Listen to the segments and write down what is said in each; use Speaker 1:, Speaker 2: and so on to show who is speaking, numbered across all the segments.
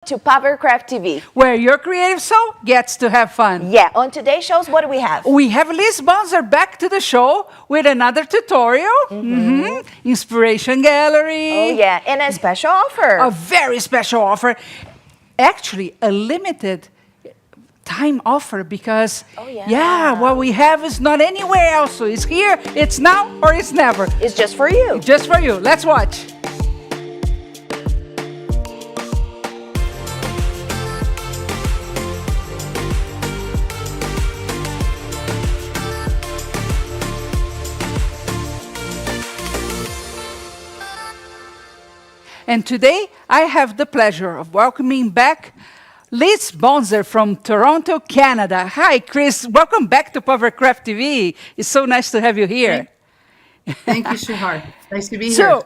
Speaker 1: To Pavercraft TV,
Speaker 2: where your creative soul gets to have fun.
Speaker 1: Yeah, on today's shows, what do we have?
Speaker 2: We have Liz Bonser back to the show with another tutorial, inspiration gallery.
Speaker 1: Oh yeah, and a special offer.
Speaker 2: A very special offer. Actually, a limited time offer because, what we have is not anywhere else. So it's here, it's now, or it's never.
Speaker 1: It's just for you.
Speaker 2: Just for you. Let's watch. And today, I have the pleasure of welcoming back Liz Bonser from Toronto, Canada. Hi, Chris. Welcome back to Pavercraft TV. It's so nice to have you here.
Speaker 3: Thank you, sweetheart. Nice to be here.
Speaker 2: So,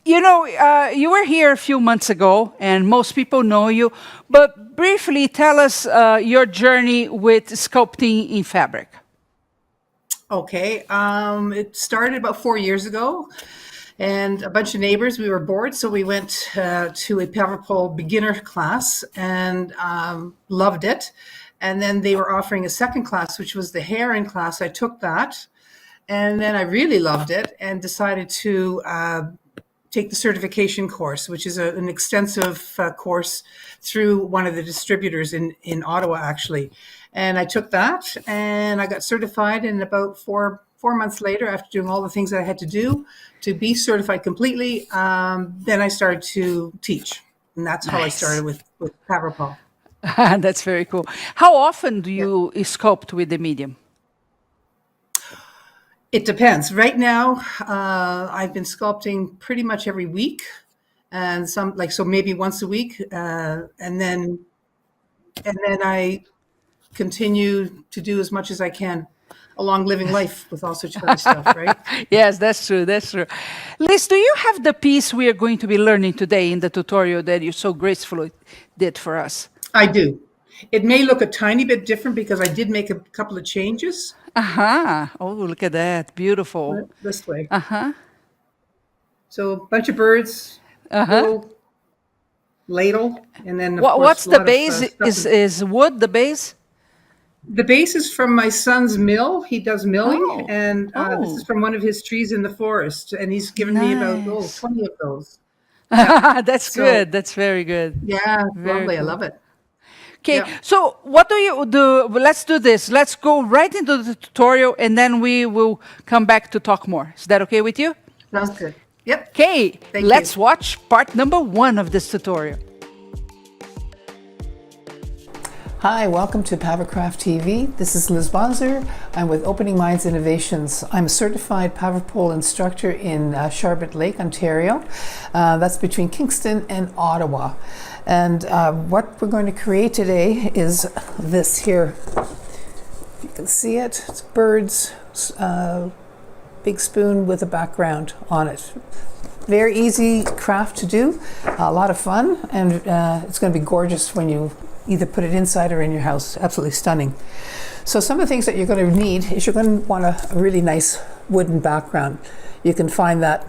Speaker 2: you know, you were here a few months ago, and most people know you. But briefly, tell us your journey with sculpting in fabric.
Speaker 3: Okay. It started about 4 years ago. And a bunch of neighbors, we were bored, so we went to a Paverpol beginner class and loved it. And then they were offering a second class, which was the hair-in class. I took that, and then I really loved it and decided to take the certification course, which is an extensive course through one of the distributors in Ottawa, actually. And I took that, and I got certified in about four months later, after doing all the things that I had to do to be certified completely. Then I started to teach, and that's how I started with Paverpol.
Speaker 2: That's very cool. How often do you sculpt with the medium?
Speaker 3: It depends. Right now, I've been sculpting pretty much every week, and so maybe once a week, and then I continue to do as much as I can along living life with all sorts of other stuff, right?
Speaker 2: Yes, that's true. That's true. Liz, do you have the piece we are going to be learning today in the tutorial that you so gracefully did for us?
Speaker 3: I do. It may look a tiny bit different because I did make a couple of changes.
Speaker 2: Oh, look at that. Beautiful.
Speaker 3: This way. So a bunch of birds, little ladle, and then of course,
Speaker 2: what's the base? Is wood the base?
Speaker 3: The base is from my son's mill. He does milling, and this is from one of his trees in the forest, and he's given me about 20 of those.
Speaker 2: That's good. That's very good.
Speaker 3: Yeah, lovely. Cool. I love it.
Speaker 2: Okay, so what do you do? Let's do this. Let's go right into the tutorial, and then we will come back to talk more. Is that okay with you?
Speaker 3: Sounds good. Yep.
Speaker 2: Okay, let's watch part number 1 of this tutorial.
Speaker 4: Hi, welcome to Pavercraft TV. This is Liz Bonser. I'm with Opening Minds Innovations. I'm a certified Paverpol instructor in Sharbot Lake, Ontario. That's between Kingston and Ottawa. And what we're going to create today is this here. If you can see it, it's birds, big spoon with a background on it. Very easy craft to do, a lot of fun, and it's going to be gorgeous when you either put it inside or in your house. Absolutely stunning. So some of the things that you're going to need is you're going to want a really nice wooden background. You can find that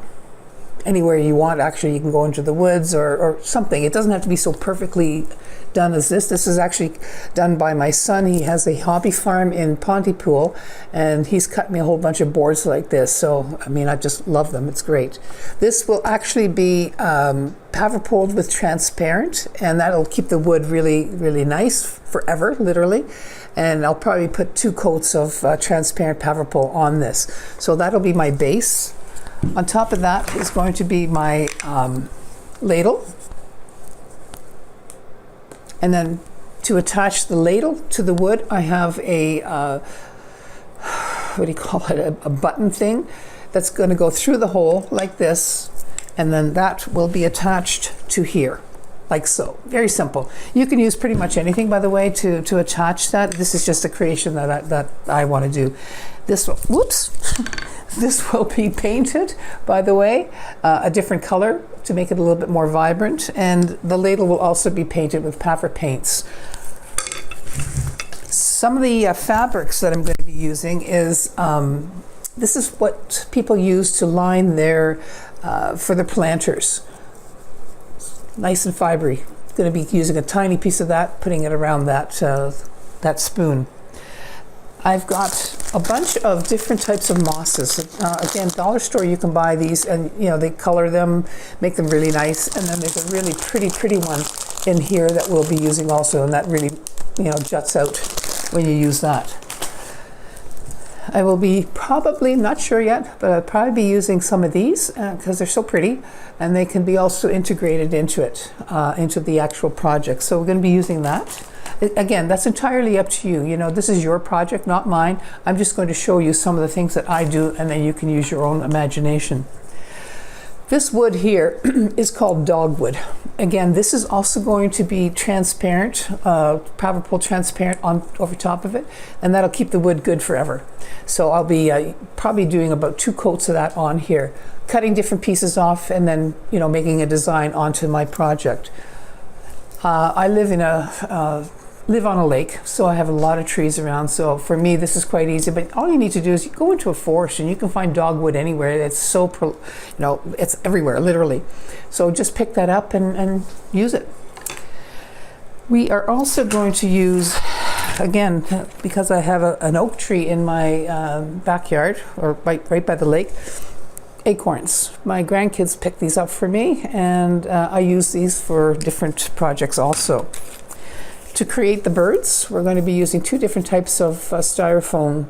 Speaker 4: anywhere you want. Actually, you can go into the woods or something. It doesn't have to be so perfectly done as this. This is actually done by my son. He has a hobby farm in Pontypool, and he's cut me a whole bunch of boards like this. So, I mean, I just love them. It's great. This will actually be Paverpoled with transparent, and that'll keep the wood really, really nice forever, literally. And I'll probably put 2 coats of transparent Paverpol on this. So that'll be my base. On top of that is going to be my ladle. And then to attach the ladle to the wood, I have a, what do you call it, a button thing that's going to go through the hole like this. And then that will be attached to here, like so. Very simple. You can use pretty much anything, by the way, to attach that. This is just a creation that I want to do. This will, whoops, this will be painted, by the way, a different color to make it a little bit more vibrant. And the ladle will also be painted with Paver paints. Some of the fabrics that I'm going to be using is, this is what people use to line their, for the planters. Nice and fibery. going to be using a tiny piece of that, putting it around that, that spoon. I've got a bunch of different types of mosses. Again, dollar store you can buy these, and you know they color them, make them really nice. And then there's a really pretty one in here that we'll be using also, and that really, you know, juts out when you use that. I will be probably, not sure yet, but I'll probably be using some of these because they're so pretty, and they can be also integrated into it, into the actual project. So we're going to be using that. Again, that's entirely up to you. You know, this is your project, not mine. I'm just going to show you some of the things that I do, and then you can use your own imagination. This wood here is called dogwood. Again, this is also going to be transparent, Paverpol transparent on over top of it, and that'll keep the wood good forever. So I'll be probably doing about 2 coats of that on here, cutting different pieces off, and then, you know, making a design onto my project. I live on a lake, so I have a lot of trees around, so for me this is quite easy. But all you need to do is you go into a forest and you can find dogwood anywhere. It's so, you know, it's everywhere, literally. So just pick that up and use it. We are also going to use, again, because I have an oak tree in my backyard, or right by the lake, acorns. My grandkids picked these up for me, and I use these for different projects also. To create the birds, we're going to be using 2 different types of styrofoam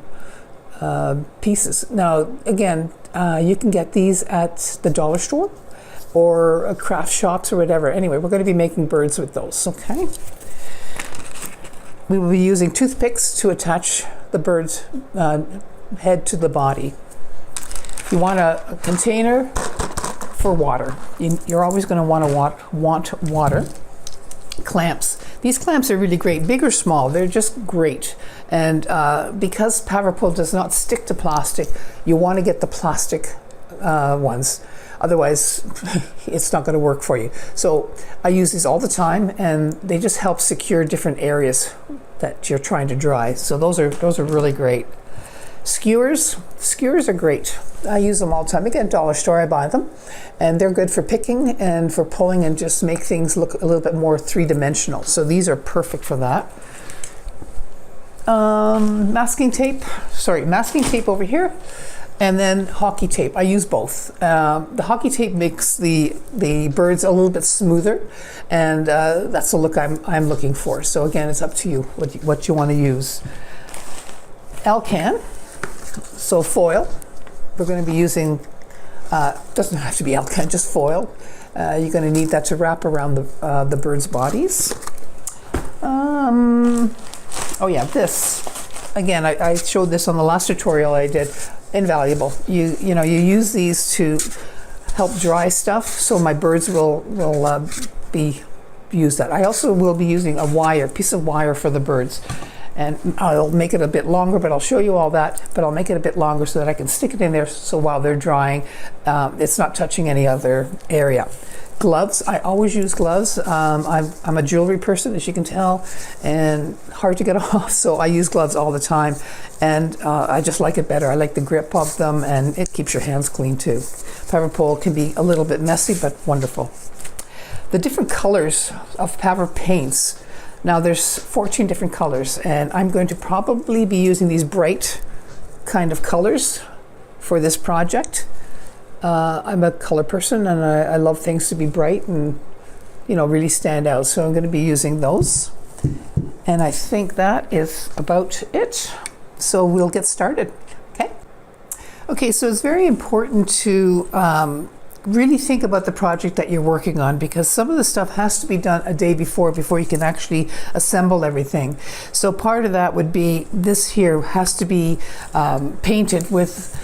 Speaker 4: pieces. Now, again, you can get these at the dollar store or craft shops or whatever. Anyway, we're going to be making birds with those, okay? We will be using toothpicks to attach the bird's head to the body. You want a container for water. You're always going to want water. Clamps. These clamps are really great, big or small, they're just great. And because Paverpol does not stick to plastic, you want to get the plastic ones. Otherwise, it's not going to work for you. So I use these all the time, and they just help secure different areas that you're trying to dry. So those are really great. Skewers are great. I use them all the time. Again, dollar store I buy them, and they're good for picking and for pulling and just make things look a little bit more three-dimensional. So these are perfect for that. Masking tape over here, and then hockey tape. I use both. The hockey tape makes the birds a little bit smoother, and that's the look I'm looking for. So again, it's up to you what you want to use. Alcan. So foil, we're going to be using, doesn't have to be alcan, just foil. You're going to need that to wrap around the birds' bodies. Oh yeah, this. Again, I showed this on the last tutorial I did. Invaluable. You use these to help dry stuff, so my birds will use that. I also will be using a piece of wire for the birds. And I'll make it a bit longer, but I'll show you all that. But I'll make it a bit longer so that I can stick it in there, so while they're drying, it's not touching any other area. Gloves, I always use gloves. I'm a jewelry person, as you can tell, and hard to get off, so I use gloves all the time. And I just like it better. I like the grip of them, and it keeps your hands clean too. Paverpol can be a little bit messy, but wonderful. The different colors of Paver paints. Now there's 14 different colors, and I'm going to probably be using these bright kind of colors for this project. I'm a color person, and I love things to be bright and, you know, really stand out. So I'm going to be using those. And I think that is about it. So we'll get started, okay? Okay, so it's very important to really think about the project that you're working on, because some of the stuff has to be done a day before you can actually assemble everything. So part of that would be this here has to be painted with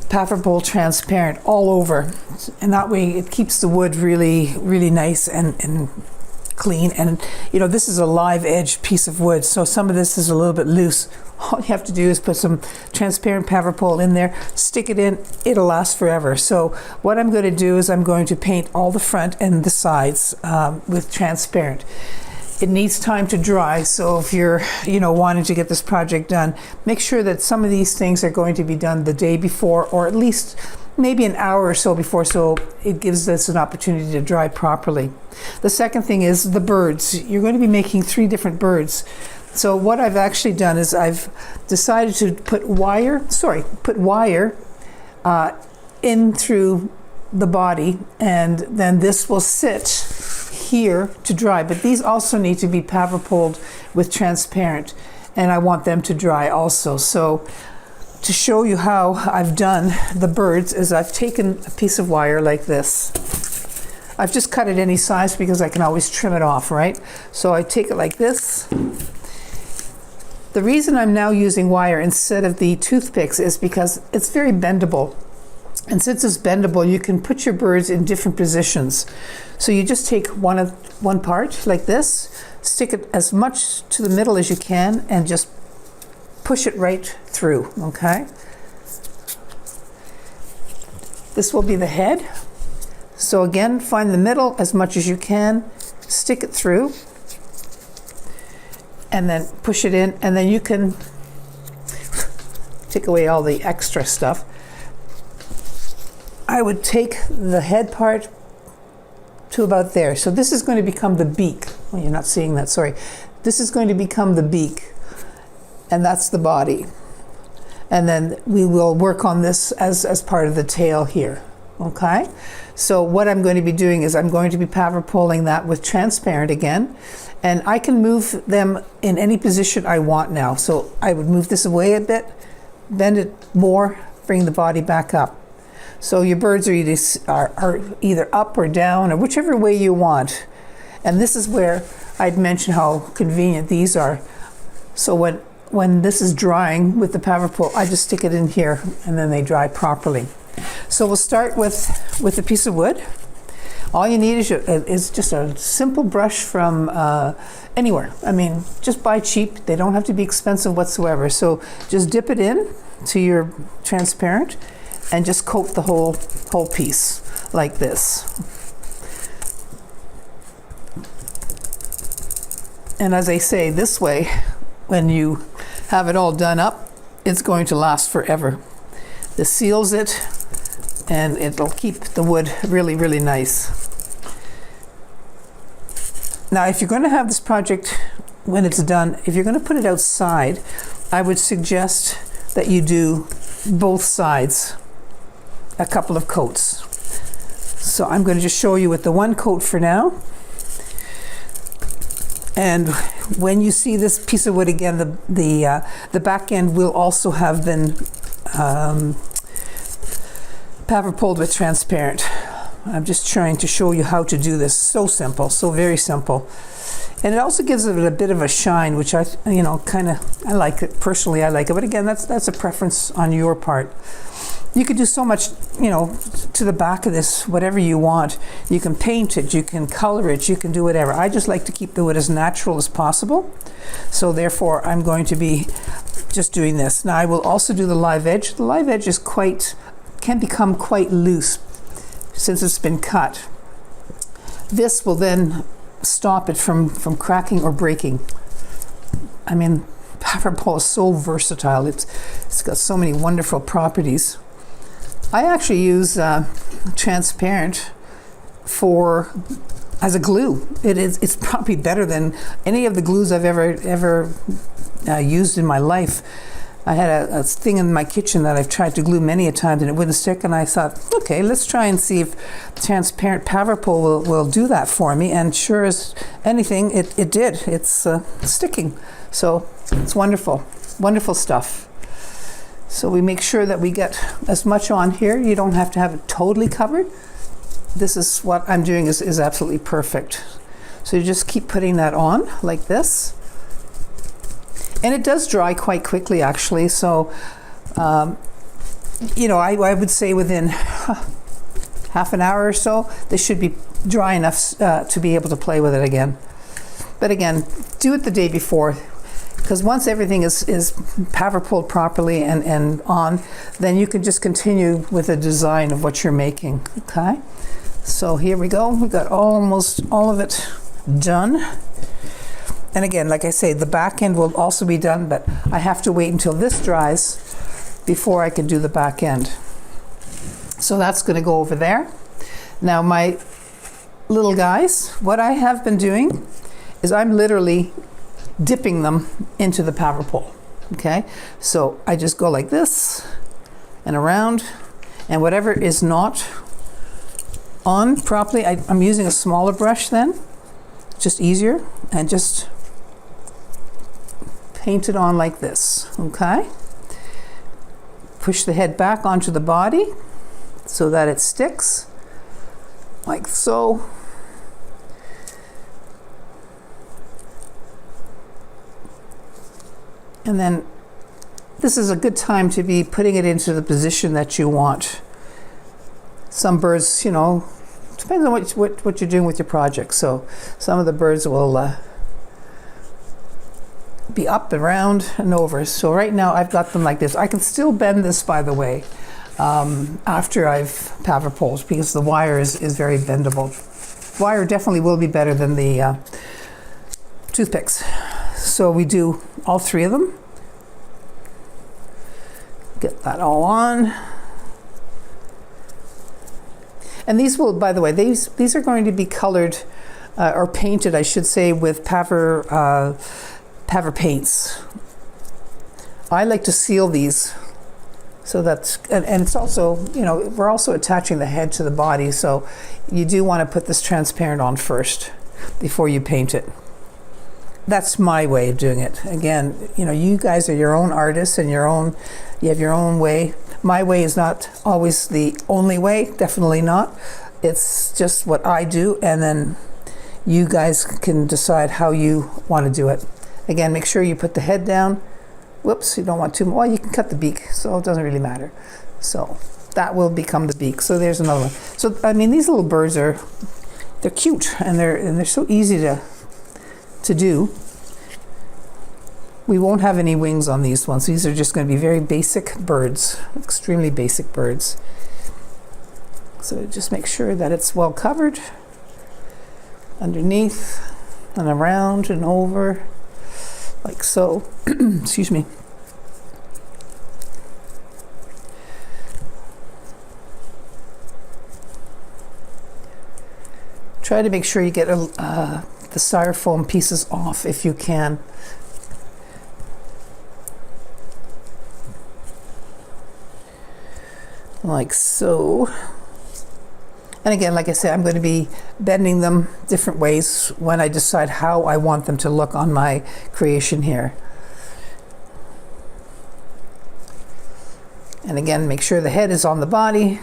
Speaker 4: Paverpol transparent all over, and that way it keeps the wood really, really nice and clean. And you know, this is a live edge piece of wood, so some of this is a little bit loose. All you have to do is put some transparent Paverpol in there, stick it in, it'll last forever. So what I'm going to do is I'm going to paint all the front and the sides with transparent. it needs time to dry. So if you're, wanting to get this project done, make sure that some of these things are going to be done the day before, or at least maybe an hour or so before, so it gives us an opportunity to dry properly. The second thing is the birds. You're going to be making 3 different birds. So what I've actually done is I've decided to put wire in through the body, and then this will sit here to dry. But these also need to be Paverpoled with transparent, and I want them to dry also. So to show you how I've done the birds is I've taken a piece of wire like this. I've just cut it any size because I can always trim it off, right? So I take it like this. The reason I'm now using wire instead of the toothpicks is because it's very bendable. And since it's bendable, you can put your birds in different positions. So you just take one part like this, stick it as much to the middle as you can, and just push it right through, okay? This will be the head. So again, find the middle as much as you can, stick it through, and then push it in, and then you can take away all the extra stuff. I would take the head part to about there. So this is going to become the beak. Well, you're not seeing that, sorry. This is going to become the beak, and that's the body. And then we will work on this as part of the tail here, okay? So what I'm going to be doing is I'm going to be Paverpoling that with transparent again, and I can move them in any position I want now. So I would move this away a bit, bend it more, bring the body back up. So your birds are either up or down, or whichever way you want. And this is where I'd mention how convenient these are. So when this is drying with the Paverpol, I just stick it in here and then they dry properly. So we'll start with a piece of wood. All you need is just a simple brush from anywhere. I mean, just buy cheap. They don't have to be expensive whatsoever. So just dip it in to your transparent and just coat the whole piece like this. And as I say, this way, when you have it all done up, it's going to last forever. This seals it, and it'll keep the wood really, really nice. Now, if you're going to have this project when it's done, if you're going to put it outside, I would suggest that you do both sides a couple of coats. So I'm going to just show you with the one coat for now. And when you see this piece of wood again, the back end will also have been Paverpoled with transparent. I'm just trying to show you how to do this. So simple, so very simple. And it also gives it a bit of a shine, which I like it. Personally, I like it. But again, that's a preference on your part. You could do so much, to the back of this, whatever you want. You can paint it, you can color it, you can do whatever. I just like to keep the wood as natural as possible. So therefore, I'm going to be just doing this. Now I will also do the live edge. The live edge can become quite loose since it's been cut. This will then stop it from cracking or breaking. I mean, Paverpol is so versatile. It's got so many wonderful properties. I actually use transparent as a glue. It's probably better than any of the glues I've ever used in my life. I had a thing in my kitchen that I've tried to glue many a time and it wouldn't stick, and I thought, okay, let's try and see if transparent Paverpol will do that for me, and sure as anything, it did. It's sticking. So it's wonderful, wonderful stuff. So we make sure that we get as much on here. You don't have to have it totally covered. This is what I'm doing is absolutely perfect. So you just keep putting that on like this. And it does dry quite quickly, actually. So, I would say within half an hour or so, this should be dry enough to be able to play with it again. But again, do it the day before, because once everything is Paverpoled properly and on, then you can just continue with the design of what you're making, okay? So here we go. We've got almost all of it done. And again, like I say, the back end will also be done, but I have to wait until this dries before I can do the back end. So that's going to go over there. Now my little guys, what I have been doing is I'm literally dipping them into the Paverpol. Okay, so I just go like this and around, and whatever is not on properly, I'm using a smaller brush then, just easier, and just paint it on like this. Okay, push the head back onto the body so that it sticks like so. And then this is a good time to be putting it into the position that you want. Some birds, you know, depends on what you're doing with your project. So some of the birds will be up, around, and over. So right now I've got them like this. I can still bend this, by the way, after I've Paverpoled, because the wire is very bendable. Wire definitely will be better than the toothpicks. So we do all three of them. Get that all on. And these will, by the way, these are going to be colored or painted, I should say, with Paver paints. I like to seal these, so that's, and it's also, you know, we're also attaching the head to the body, so you do want to put this transparent on first before you paint it. That's my way of doing it. Again, you know, you guys are your own artists and you have your own way. My way is not always the only way, definitely not. It's just what I do, and then you guys can decide how you want to do it. Again, make sure you put the head down. Whoops, you don't want too much. Well, you can cut the beak, so it doesn't really matter. So that will become the beak. So there's another one. So I mean, these little birds they're cute, and they're so easy to do. We won't have any wings on these ones. These are just going to be very basic birds, extremely basic birds. So just make sure that it's well covered underneath and around and over, like so. Excuse me. Try to make sure you get the styrofoam pieces off if you can. Like so. And again, like I said, I'm going to be bending them different ways when I decide how I want them to look on my creation here. And again, make sure the head is on the body,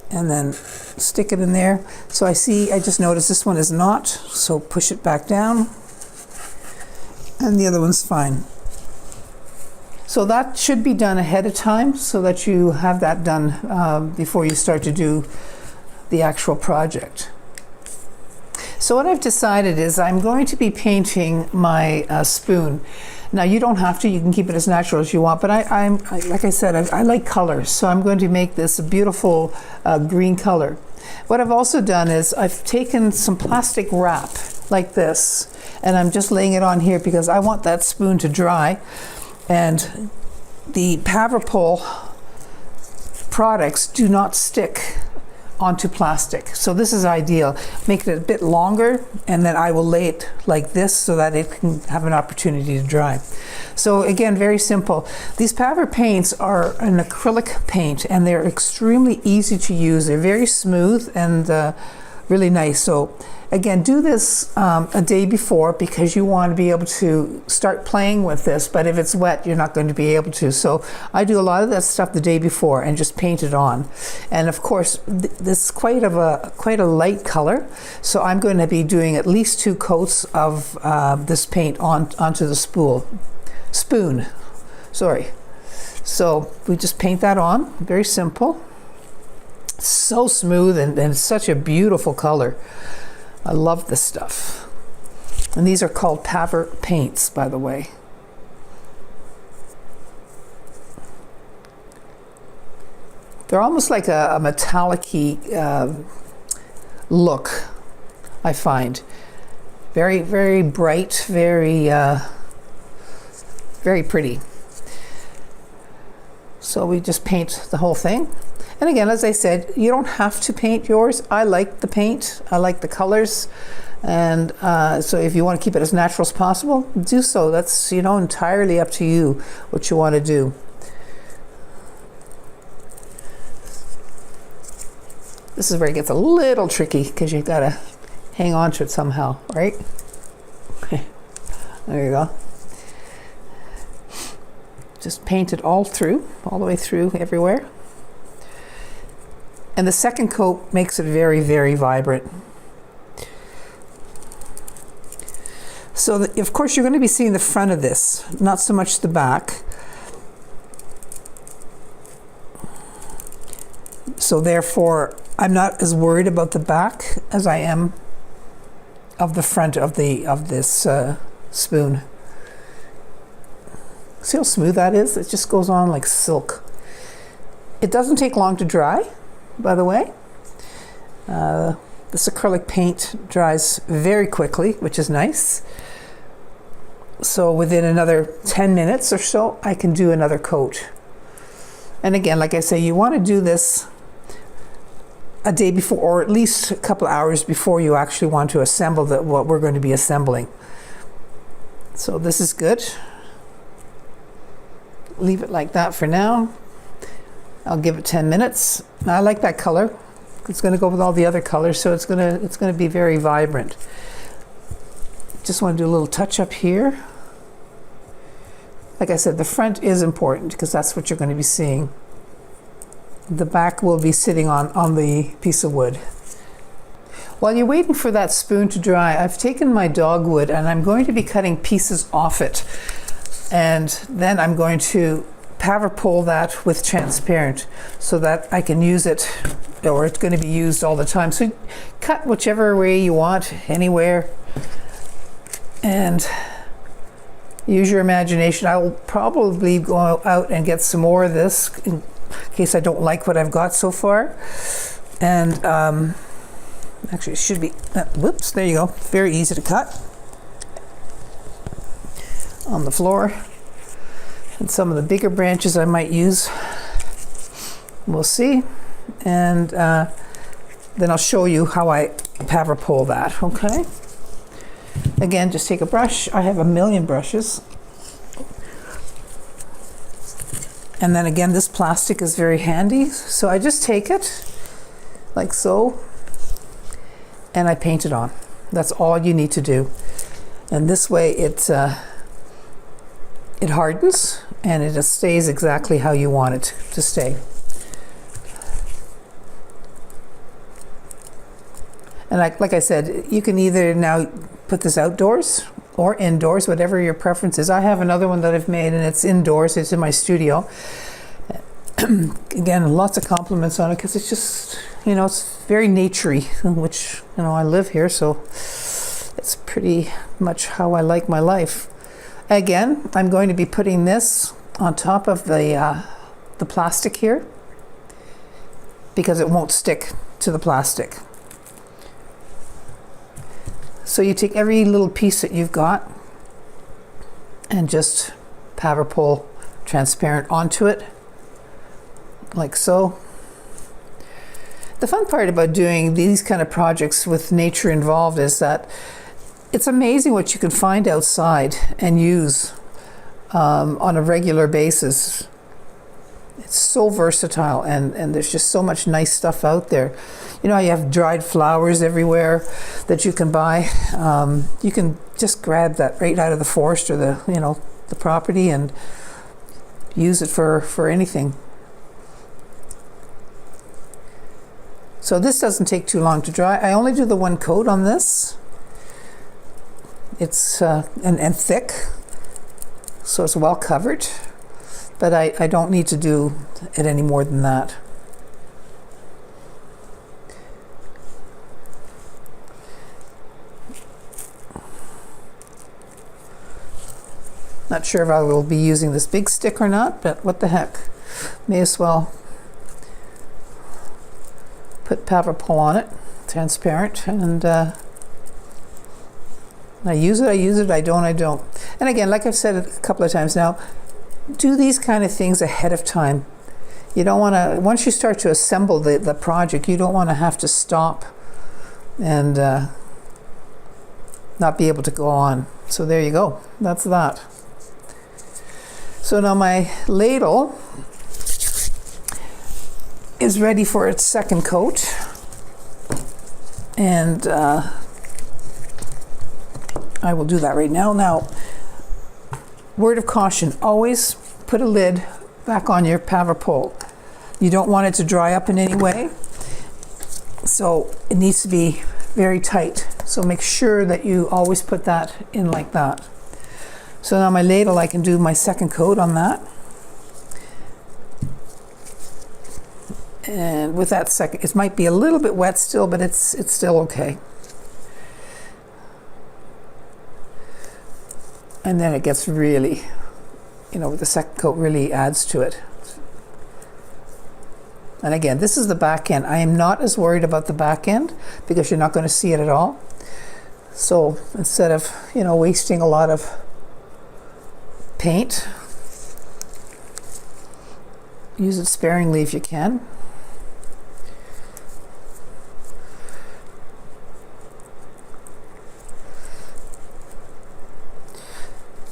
Speaker 4: and then stick it in there. So I just noticed this one is not, so push it back down, and the other one's fine. So that should be done ahead of time so that you have that done before you start to do the actual project. So what I've decided is I'm going to be painting my spoon. Now you don't have to, you can keep it as natural as you want, but I like I said, I like colors, so I'm going to make this a beautiful green color. What I've also done is I've taken some plastic wrap like this, and I'm just laying it on here because I want that spoon to dry. And the Paverpol products do not stick onto plastic. So this is ideal. Make it a bit longer, and then I will lay it like this so that it can have an opportunity to dry. So again, very simple. These Paver paints are an acrylic paint, and they're extremely easy to use. They're very smooth and really nice. So again, do this a day before, because you want to be able to start playing with this, but if it's wet, you're not going to be able to. So I do a lot of that stuff the day before and just paint it on. And of course, this is quite a light color, so I'm going to be doing at least 2 coats of this paint onto the spoon. Sorry. So we just paint that on, very simple. So smooth, and such a beautiful color. I love this stuff. And these are called Paver paints, by the way. They're almost like a metallic-y look, I find. Very, very bright, very, very pretty. So we just paint the whole thing. And again, as I said, you don't have to paint yours. I like the paint, I like the colors. And so if you want to keep it as natural as possible, do so. That's, you know, entirely up to you what you want to do. This is where it gets a little tricky because you've got to hang on to it somehow, right? There you go. Just paint it all through, all the way through everywhere. And the second coat makes it very, very vibrant. So of course you're going to be seeing the front of this, not so much the back. So therefore, I'm not as worried about the back as I am of the front of this spoon. See how smooth that is? It just goes on like silk. It doesn't take long to dry, by the way. This acrylic paint dries very quickly, which is nice. So within another 10 minutes or so, I can do another coat. And again, like I say, you want to do this a day before, or at least a couple hours before you actually want to assemble what we're going to be assembling. So this is good. Leave it like that for now. I'll give it 10 minutes. I like that color. It's going to go with all the other colors, so it's going to be very vibrant. Just want to do a little touch up here. Like I said, the front is important because that's what you're going to be seeing. The back will be sitting on the piece of wood. While you're waiting for that spoon to dry, I've taken my dogwood and I'm going to be cutting pieces off it. And then I'm going to Paverpol that with transparent so that I can use it, or it's going to be used all the time. So cut whichever way you want, anywhere, and use your imagination. I will probably go out and get some more of this in case I don't like what I've got so far. And actually it should be, whoops, there you go. Very easy to cut on the floor. And some of the bigger branches I might use, we'll see. And then I'll show you how I Paverpol that, okay? Again, just take a brush. I have a million brushes. And then again, this plastic is very handy. So I just take it like so, and I paint it on. That's all you need to do. And this way it hardens and it just stays exactly how you want it to stay. And like I said, you can either now put this outdoors or indoors, whatever your preference is. I have another one that I've made and it's indoors, it's in my studio. Again, lots of compliments on it because it's just, you know, it's very naturey, which, you know, I live here, so it's pretty much how I like my life. Again, I'm going to be putting this on top of the plastic here because it won't stick to the plastic. So you take every little piece that you've got and just Paverpol transparent onto it, like so. The fun part about doing these kind of projects with nature involved is that it's amazing what you can find outside and use on a regular basis. It's so versatile, and there's just so much nice stuff out there. You know, you have dried flowers everywhere that you can buy. You can just grab that right out of the forest or the property and use it for anything. So this doesn't take too long to dry. I only do the one coat on this. It's and thick, so it's well covered, but I don't need to do it any more than that. Not sure if I will be using this big stick or not, but what the heck, may as well put Paverpol on it, transparent, and I use it, I don't. And again, like I've said a couple of times now, do these kind of things ahead of time. You don't want to, once you start to assemble the project, you don't want to have to stop and not be able to go on. So there you go, that's that. So now my ladle is ready for its second coat. And I will do that right now. Now, word of caution, always put a lid back on your Paverpol. You don't want it to dry up in any way. So it needs to be very tight. So make sure that you always put that in like that. So now my ladle, I can do my second coat on that. And with that second, it might be a little bit wet still, but it's still okay. And then it gets really, the second coat really adds to it. And again, this is the back end. I am not as worried about the back end because you're not going to see it at all. So instead of, wasting a lot of paint, use it sparingly if you can.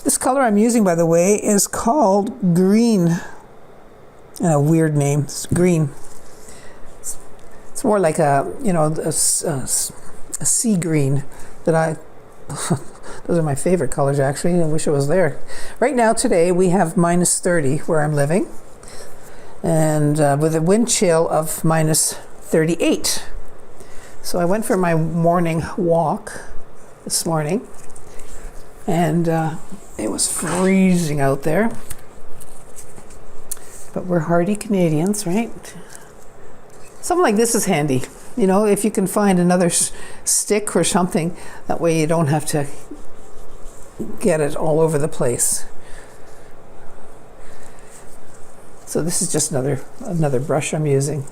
Speaker 4: This color I'm using, by the way, is called green. And a weird name, it's green. It's more like a sea green that those are my favorite colors actually. I wish it was there. Right now today we have -30 where I'm living. And with a wind chill of -38. So I went for my morning walk this morning. And it was freezing out there. But we're hardy Canadians, right? Something like this is handy. If you can find another stick or something, that way you don't have to get it all over the place. So this is just another brush I'm using.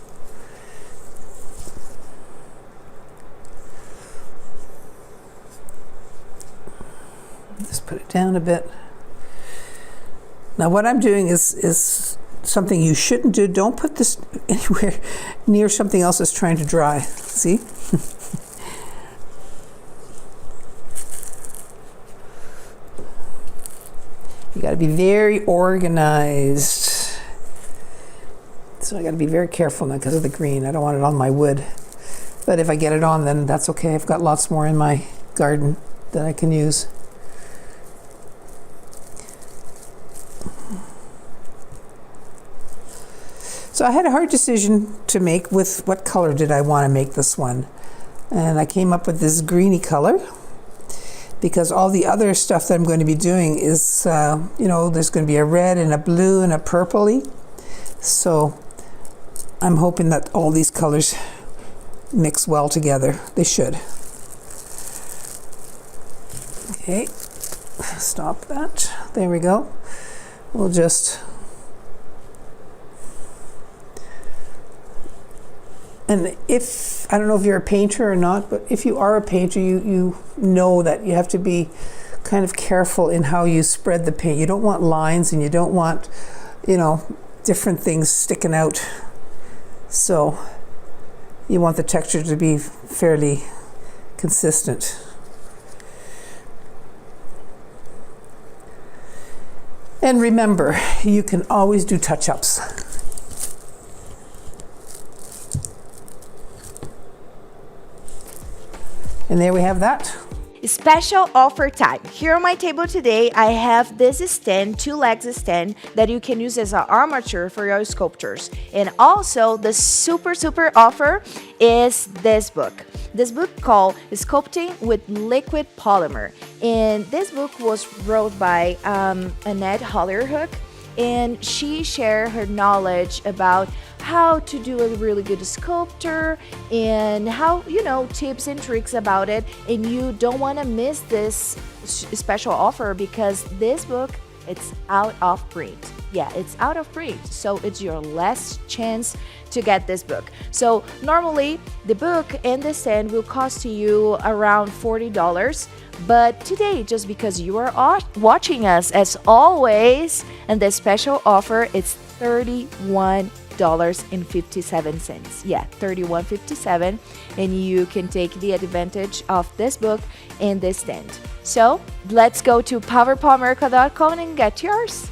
Speaker 4: Just put it down a bit. Now what I'm doing is something you shouldn't do. Don't put this anywhere near something else that's trying to dry. See? You got to be very organized. So I got to be very careful now because of the green. I don't want it on my wood. But if I get it on, then that's okay. I've got lots more in my garden that I can use. So I had a hard decision to make with what color did I want to make this one. And I came up with this greeny color because all the other stuff that I'm going to be doing is, there's going to be a red and a blue and a purpley. So I'm hoping that all these colors mix well together. They should. Okay, stop that. There we go. We'll just... And I don't know if you're a painter or not, but if you are a painter, you know that you have to be kind of careful in how you spread the paint. You don't want lines and you don't want, different things sticking out. So you want the texture to be fairly consistent. And remember, you can always do touch-ups. And there we have that.
Speaker 1: Special offer time. Here on my table today, I have this stand, 2 legs stand, that you can use as an armature for your sculptures. And also, the super offer is this book. This book called Sculpting with Liquid Polymer. And this book was wrote by Annette Hollerhook. And she shared her knowledge about how to do a really good sculpture and how, tips and tricks about it. And you don't want to miss this special offer because this book, it's out of print. Yeah, it's out of print. So it's your last chance to get this book. So normally the book and the stand will cost you around $40. But today, just because you are watching us as always, and the special offer, it's $31.57. Yeah, $31.57, and you can take the advantage of this book and this stand. So let's go to paverpolmerica.com and get yours.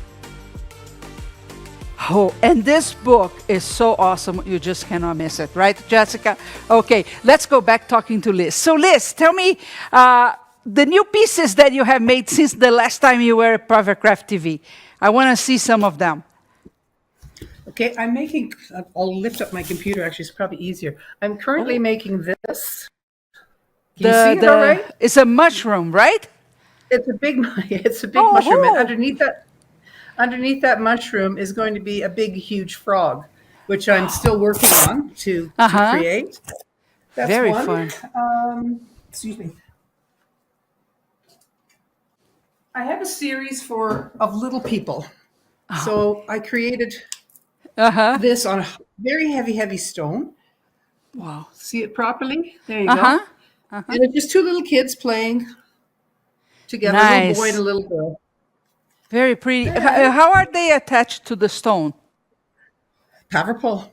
Speaker 2: Oh, and this book is so awesome. You just cannot miss it, right, Jessica? Okay, let's go back talking to Liz. So Liz, tell me the new pieces that you have made since the last time you were at Pavercraft TV. I want to see some of them.
Speaker 3: Okay, I'm making, I'll lift up my computer, actually, it's probably easier. I'm currently making this. Can you see it all right?
Speaker 2: It's a mushroom, right?
Speaker 3: It's a big mushroom, and underneath that mushroom is going to be a big, huge frog, which I'm still working on to create. That's
Speaker 2: very
Speaker 3: one.
Speaker 2: fun.
Speaker 3: Excuse me. I have a series of little people. So I created this on a very heavy stone.
Speaker 2: Wow.
Speaker 3: See it properly? There you go. And it's just two little kids playing together, a little boy and a little girl.
Speaker 2: Very pretty. How are they attached to the stone?
Speaker 3: Paverpol.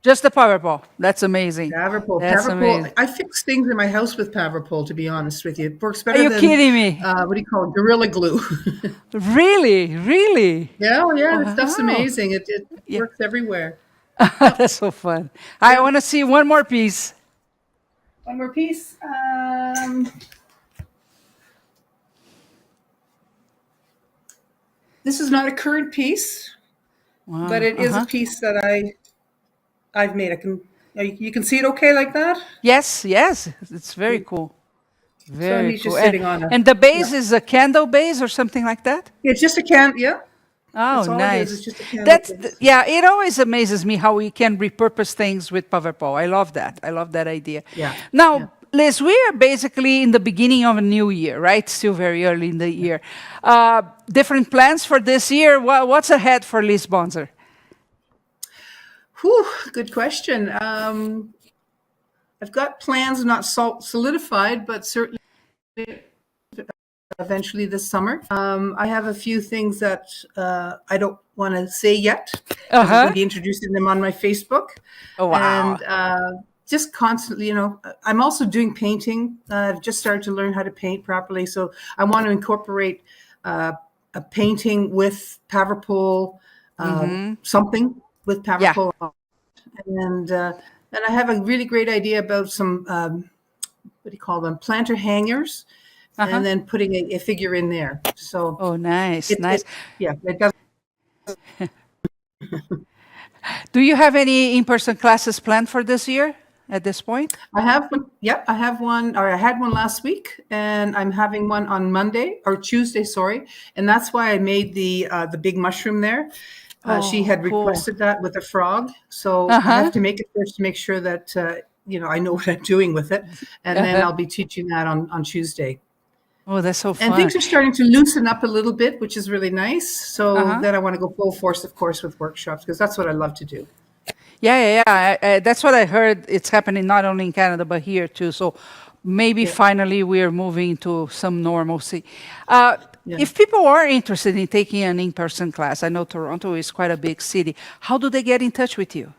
Speaker 2: Just the Paverpol. That's amazing.
Speaker 3: Paverpol.
Speaker 2: That's amazing.
Speaker 3: I fix things in my house with Paverpol, to be honest with you. It works better
Speaker 2: than... Are you kidding me?
Speaker 3: What do you call it? Gorilla glue.
Speaker 2: Really? Really?
Speaker 3: Yeah, the stuff's amazing. It works everywhere.
Speaker 2: That's so fun. I want to see one more piece.
Speaker 3: One more piece. This is not a current piece, but it is a piece that I've made. You can see it okay like that?
Speaker 2: Yes, it's very cool. Very
Speaker 3: so
Speaker 2: cool.
Speaker 3: Just sitting on
Speaker 2: and the base is a candle base or something like that?
Speaker 3: It's just a candle, yeah.
Speaker 2: Oh, nice.
Speaker 3: It's just a candle.
Speaker 2: It always amazes me how we can repurpose things with Paverpol. I love that. I love that idea.
Speaker 3: Yeah.
Speaker 2: Now, Liz, we are basically in the beginning of a new year, right? Still very early in the year. Different plans for this year? What's ahead for Liz Bonser?
Speaker 3: Whew, good question. I've got plans not solidified, but certainly eventually this summer. I have a few things that I don't want to say yet. I'm going to be introducing them on my Facebook.
Speaker 2: Oh, wow.
Speaker 3: And just constantly, I'm also doing painting. I've just started to learn how to paint properly. So I want to incorporate a painting with Paverpol, something with Paverpol. Yeah. And I have a really great idea about some, what do you call them, planter hangers, and then putting a figure in there. So.
Speaker 2: Oh, nice.
Speaker 3: It does.
Speaker 2: Do you have any in-person classes planned for this year? At this point?
Speaker 3: I have one. Yep, I have one, or I had one last week, and I'm having one on Monday or Tuesday. Sorry, and that's why I made the big mushroom there. She had requested that with a frog, so I have to make it first to make sure that I know what I'm doing with it, and then I'll be teaching that on Tuesday.
Speaker 2: Oh, that's so fun!
Speaker 3: And things are starting to loosen up a little bit, which is really nice. So then I want to go full force, of course, with workshops because that's what I love to do.
Speaker 2: Yeah. That's what I heard. It's happening not only in Canada, but here too. So maybe finally we're moving to some normalcy. If people are interested in taking an in-person class, I know Toronto is quite a big city. How do they get in touch with you?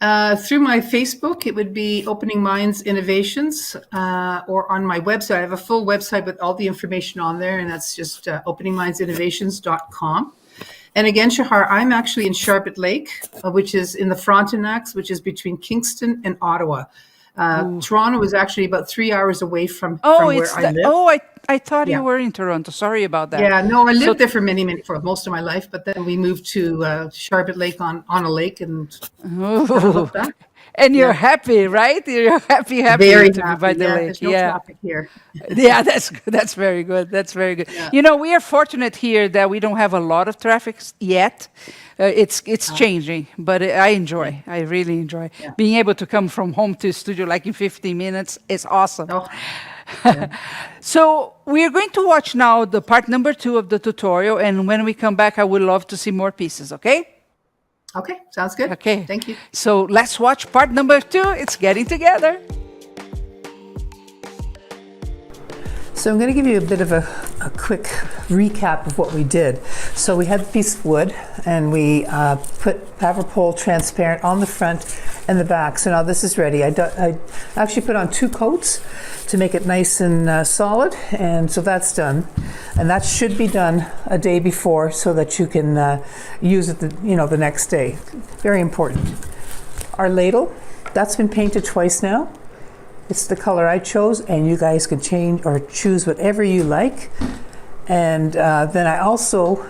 Speaker 3: Through my Facebook, it would be Opening Minds Innovations, or on my website. I have a full website with all the information on there, and that's just openingmindsinnovations.com. And again, Shahar, I'm actually in Sharbet Lake, which is in the Frontenacs, which is between Kingston and Ottawa. Toronto is actually about 3 hours away from where I live.
Speaker 2: Oh, I thought you were in Toronto. Sorry about that.
Speaker 3: Yeah, no, I lived there for for most of my life, but then we moved to Sharbet Lake on a lake and looked back.
Speaker 2: And you're happy, right? You're happy
Speaker 3: Very
Speaker 2: to
Speaker 3: happy.
Speaker 2: be by the lake.
Speaker 3: There's no traffic here.
Speaker 2: Yeah, that's good. That's very good. That's very good. Yeah. We are fortunate here that we don't have a lot of traffic yet. It's changing, but I enjoy. I really enjoy being able to come from home to studio like in 15 minutes. It's awesome.
Speaker 3: Oh.
Speaker 2: So we are going to watch now the part number 2 of the tutorial, and when we come back, I would love to see more pieces. Okay?
Speaker 3: Okay, sounds good.
Speaker 2: Okay.
Speaker 3: Thank you.
Speaker 2: So let's watch part number 2. It's getting together.
Speaker 4: So I'm going to give you a bit of a quick recap of what we did. So we had a piece of wood and we put Paverpol transparent on the front and the back. So now this is ready. I actually put on 2 coats to make it nice and solid, and so that's done. And that should be done a day before so that you can use it the next day. Very important. Our ladle, that's been painted twice now. It's the color I chose, and you guys can change or choose whatever you like. And then I also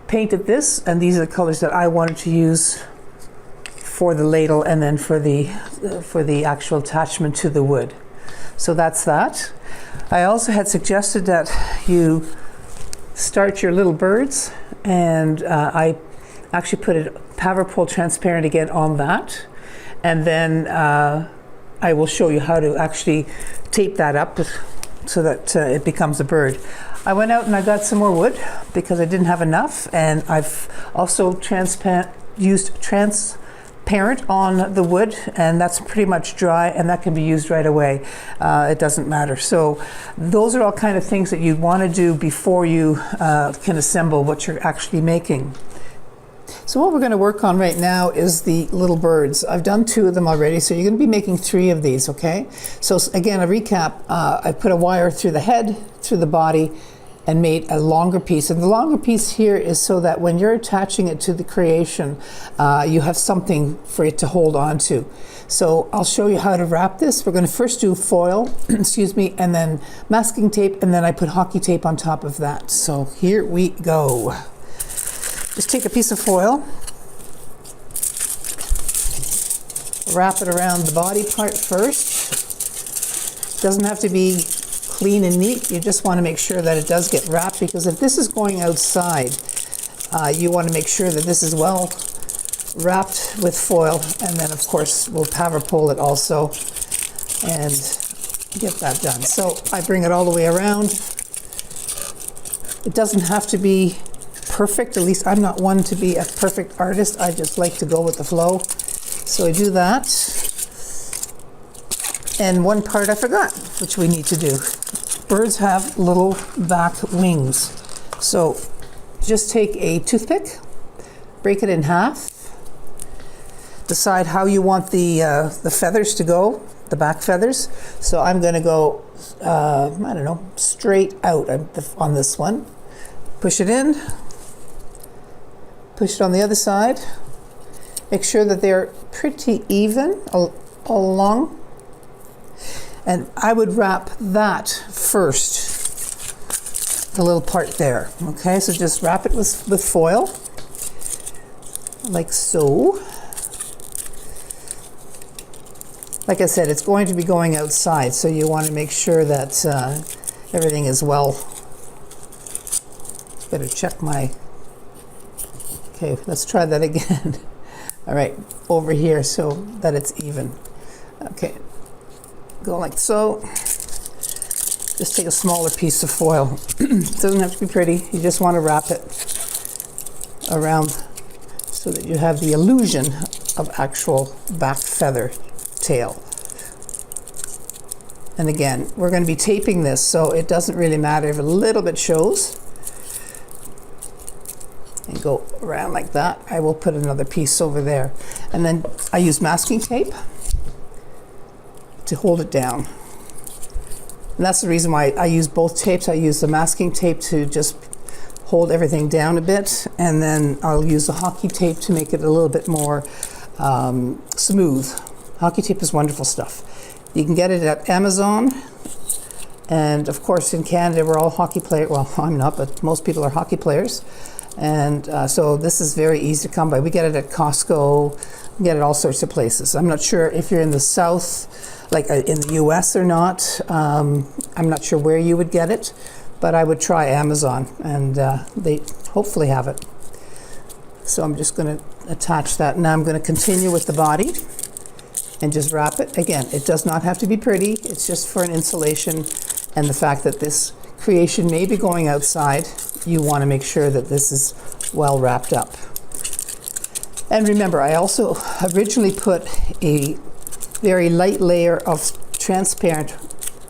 Speaker 4: painted this, and these are the colors that I wanted to use for the ladle and then for the actual attachment to the wood. So that's that. I also had suggested that you start your little birds, and I actually put it Paverpol transparent again on that, and then I will show you how to actually tape that up so that it becomes a bird. I went out and I got some more wood because I didn't have enough, and I've also used transparent on the wood, and that's pretty much dry, and that can be used right away. It doesn't matter. So those are all kind of things that you'd want to do before you can assemble what you're actually making. So what we're going to work on right now is the little birds. I've done 2 of them already, so you're going to be making 3 of these, okay? So again, a recap, I put a wire through the head, through the body, and made a longer piece. And the longer piece here is so that when you're attaching it to the creation, you have something for it to hold on to. So I'll show you how to wrap this. We're going to first do foil, excuse me, and then masking tape, and then I put hockey tape on top of that. So here we go. Just take a piece of foil, wrap it around the body part first. It doesn't have to be clean and neat. You just want to make sure that it does get wrapped, because if this is going outside, you want to make sure that this is well wrapped with foil, and then of course we'll Paverpol it also and get that done. So I bring it all the way around. It doesn't have to be perfect. At least I'm not one to be a perfect artist. I just like to go with the flow. So I do that. And one part I forgot, which we need to do. Birds have little back wings. So just take a toothpick, break it in half, decide how you want the feathers to go, the back feathers. So I'm going to go, I don't know, straight out on this one. Push it in. Push it on the other side. Make sure that they're pretty even all along. And I would wrap that first, the little part there. Okay, so just wrap it with foil, like so. Like I said, it's going to be going outside, so you want to make sure that everything is well. Better check my... Okay, let's try that again. All right, over here so that it's even. Okay, go like so. Just take a smaller piece of foil. It doesn't have to be pretty. You just want to wrap it around so that you have the illusion of actual back feather tail. And again, we're going to be taping this, so it doesn't really matter if a little bit shows. And go around like that. I will put another piece over there. And then I use masking tape to hold it down. And that's the reason why I use both tapes. I use the masking tape to just hold everything down a bit, and then I'll use the hockey tape to make it a little bit more smooth. Hockey tape is wonderful stuff. You can get it at Amazon, and of course in Canada we're all hockey players. Well, I'm not, but most people are hockey players. And so this is very easy to come by. We get it at Costco, we get it all sorts of places. I'm not sure if you're in the South, like in the US or not. I'm not sure where you would get it, but I would try Amazon, and they hopefully have it. So I'm just going to attach that. Now I'm going to continue with the body and just wrap it. Again, it does not have to be pretty. It's just for an insulation, and the fact that this creation may be going outside, you want to make sure that this is well wrapped up. And remember, I also originally put a very light layer of transparent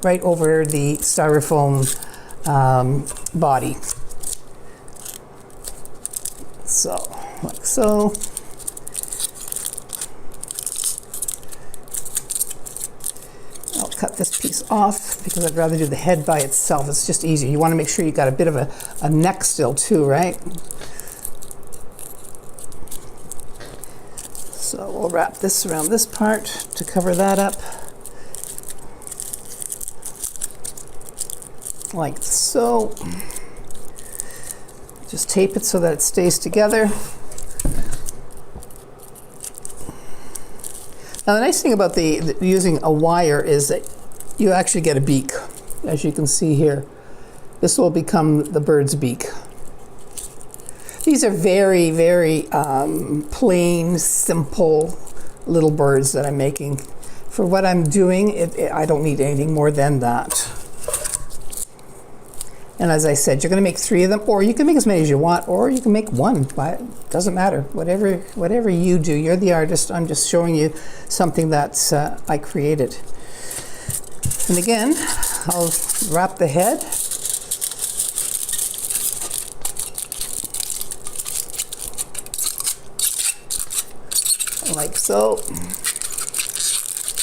Speaker 4: right over the styrofoam body. So, like so. I'll cut this piece off because I'd rather do the head by itself. It's just easier. You want to make sure you got a bit of a neck still too, right? So we'll wrap this around this part to cover that up. Like so. Just tape it so that it stays together. Now the nice thing about the using a wire is that you actually get a beak, as you can see here. This will become the bird's beak. These are very, very plain, simple little birds that I'm making. For what I'm doing, I don't need anything more than that. And as I said, you're going to make 3 of them, or you can make as many as you want, or you can make 1. But it doesn't matter. Whatever you do, you're the artist. I'm just showing you something that I created. And again, I'll wrap the head. Like so.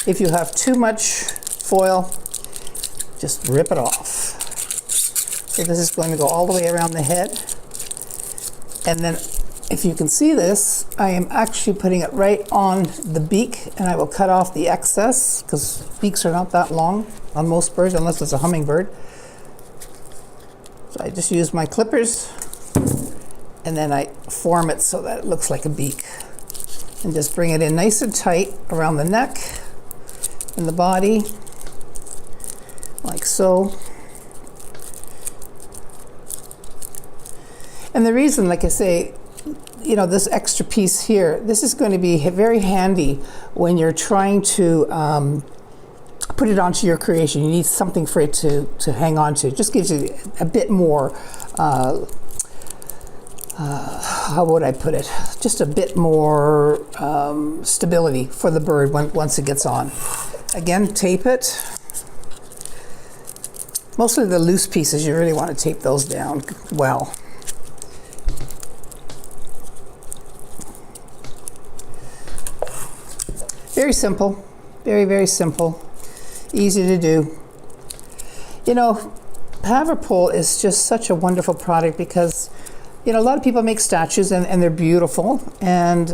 Speaker 4: If you have too much foil, just rip it off. So this is going to go all the way around the head. And then if you can see this, I am actually putting it right on the beak, and I will cut off the excess because beaks are not that long on most birds unless it's a hummingbird. So I just use my clippers and then I form it so that it looks like a beak. And just bring it in nice and tight around the neck and the body, like so. And the reason, like I say, you know, this extra piece here, this is going to be very handy when you're trying to put it onto your creation. You need something for it to hang on to. It just gives you a bit more, how would I put it? Just a bit more stability for the bird once it gets on. Again, tape it. Mostly the loose pieces, you really want to tape those down well. Very simple, very, very simple, easy to do. You know, Paverpol is just such a wonderful product because, you know, a lot of people make statues and they're beautiful, and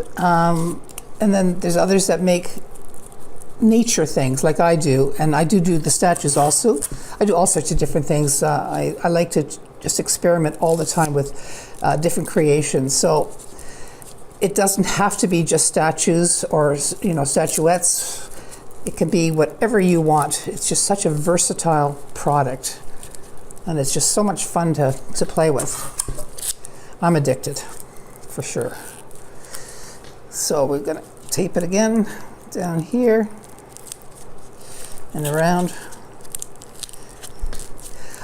Speaker 4: then there's others that make nature things like I do, and I do the statues also. I do all sorts of different things. I like to just experiment all the time with different creations. So it doesn't have to be just statues or, you know, statuettes. It can be whatever you want. It's just such a versatile product, and it's just so much fun to play with. I'm addicted, for sure. So we're gonna tape it again down here and around.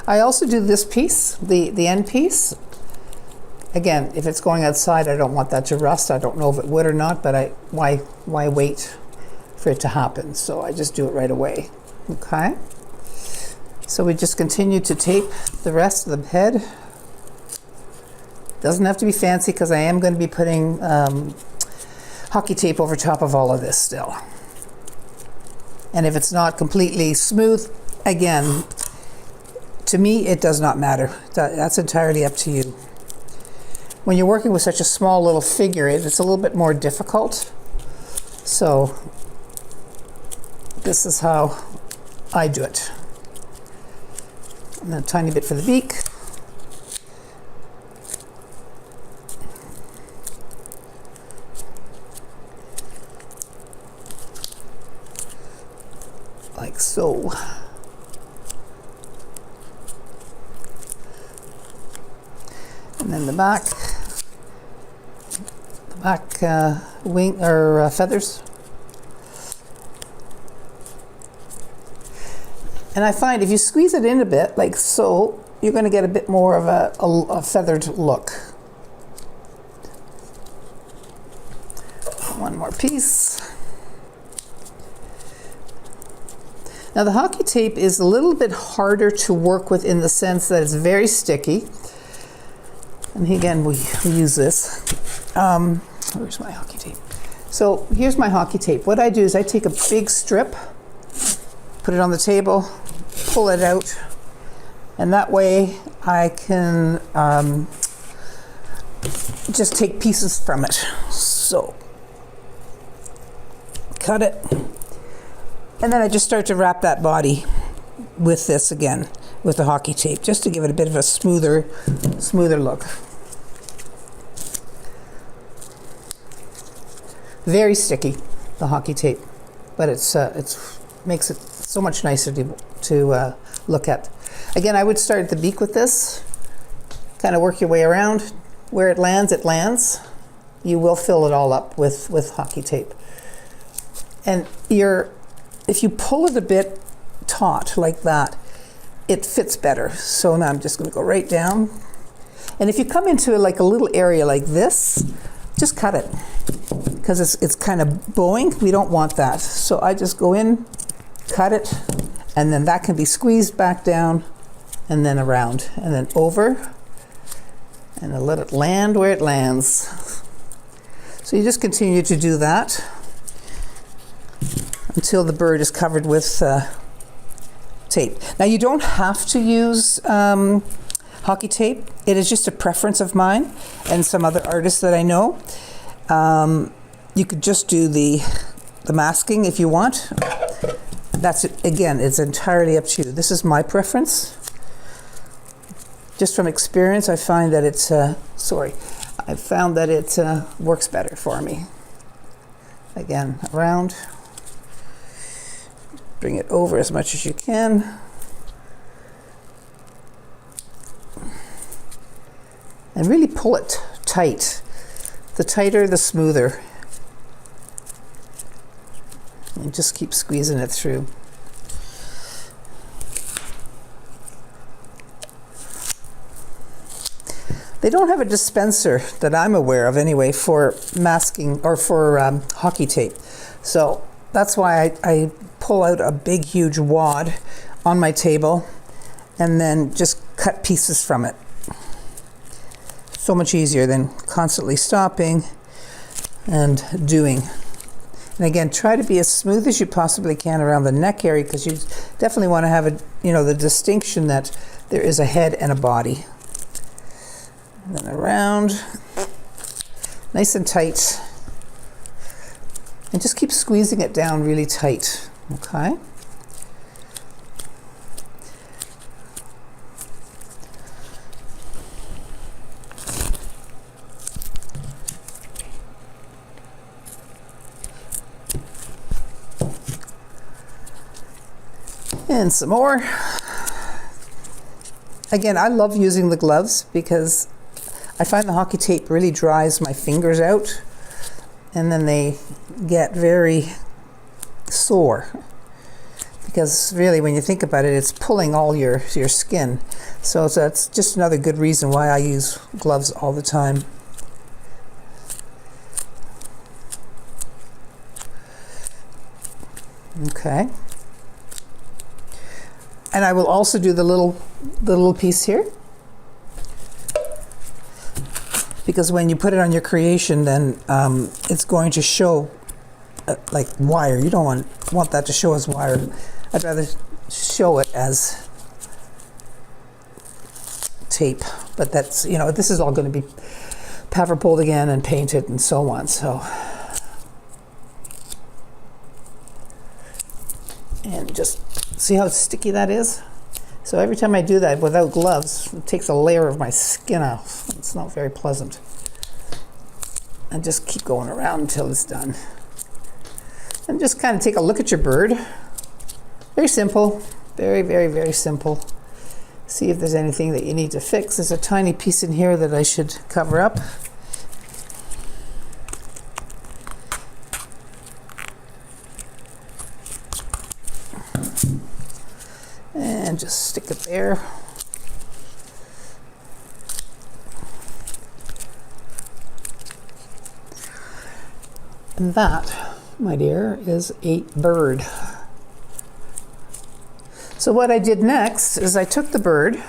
Speaker 4: I also do this piece, the end piece. Again, if it's going outside, I don't want that to rust. I don't know if it would or not, but why wait for it to happen? So I just do it right away, okay? So we just continue to tape the rest of the head. Doesn't have to be fancy because I am going to be putting hockey tape over top of all of this still. And if it's not completely smooth, again, to me, it does not matter. That's entirely up to you. When you're working with such a small little figure, it's a little bit more difficult. So this is how I do it. And then a tiny bit for the beak. Like so. And then the back wing or feathers. And I find if you squeeze it in a bit, like so, you're going to get a bit more of a feathered look. One more piece. Now the hockey tape is a little bit harder to work with in the sense that it's very sticky. And again, we use this. Where's my hockey tape? So here's my hockey tape. What I do is I take a big strip, put it on the table, pull it out, and that way I can just take pieces from it. So cut it, and then I just start to wrap that body with this again, with the hockey tape, just to give it a bit of a smoother look. Very sticky, the hockey tape, but it's makes it so much nicer to look at. Again, I would start at the beak with this, kind of work your way around. Where it lands, it lands. You will fill it all up with hockey tape. And if you pull it a bit taut like that, it fits better. So now I'm just going to go right down. And if you come into like a little area like this, just cut it, because it's kind of bowing. We don't want that. So I just go in, cut it, and then that can be squeezed back down and then around and then over, and I let it land where it lands. So you just continue to do that until the bird is covered with tape. Now you don't have to use hockey tape. It is just a preference of mine and some other artists that I know. You could just do the masking if you want. That's it. Again, it's entirely up to you. This is my preference. Just from experience, I find that it's I found that it works better for me. Again, around. Bring it over as much as you can. And really pull it tight. The tighter, the smoother. And just keep squeezing it through. They don't have a dispenser that I'm aware of anyway for masking or for hockey tape. So that's why I pull out a big huge wad on my table and then just cut pieces from it. So much easier than constantly stopping and doing. And again, try to be as smooth as you possibly can around the neck area, because you definitely want to have the distinction that there is a head and a body. And then around, nice and tight. And just keep squeezing it down really tight, okay? And some more. Again, I love using the gloves because I find the hockey tape really dries my fingers out, and then they get very sore, because really when you think about it, it's pulling all your skin. So that's just another good reason why I use gloves all the time. Okay. And I will also do the little piece here, because when you put it on your creation, then it's going to show like wire. You don't want that to show as wire. I'd rather show it as tape. But that's, this is all going to be Paverpoled again and painted and so on. So, and just see how sticky that is? So every time I do that without gloves, it takes a layer of my skin off. It's not very pleasant. And just keep going around until it's done. And just kind of take a look at your bird. Very simple. Very, very, very simple. See if there's anything that you need to fix. There's a tiny piece in here that I should cover up. And just stick it there. And that, my dear, is a bird. So what I did next is I took the bird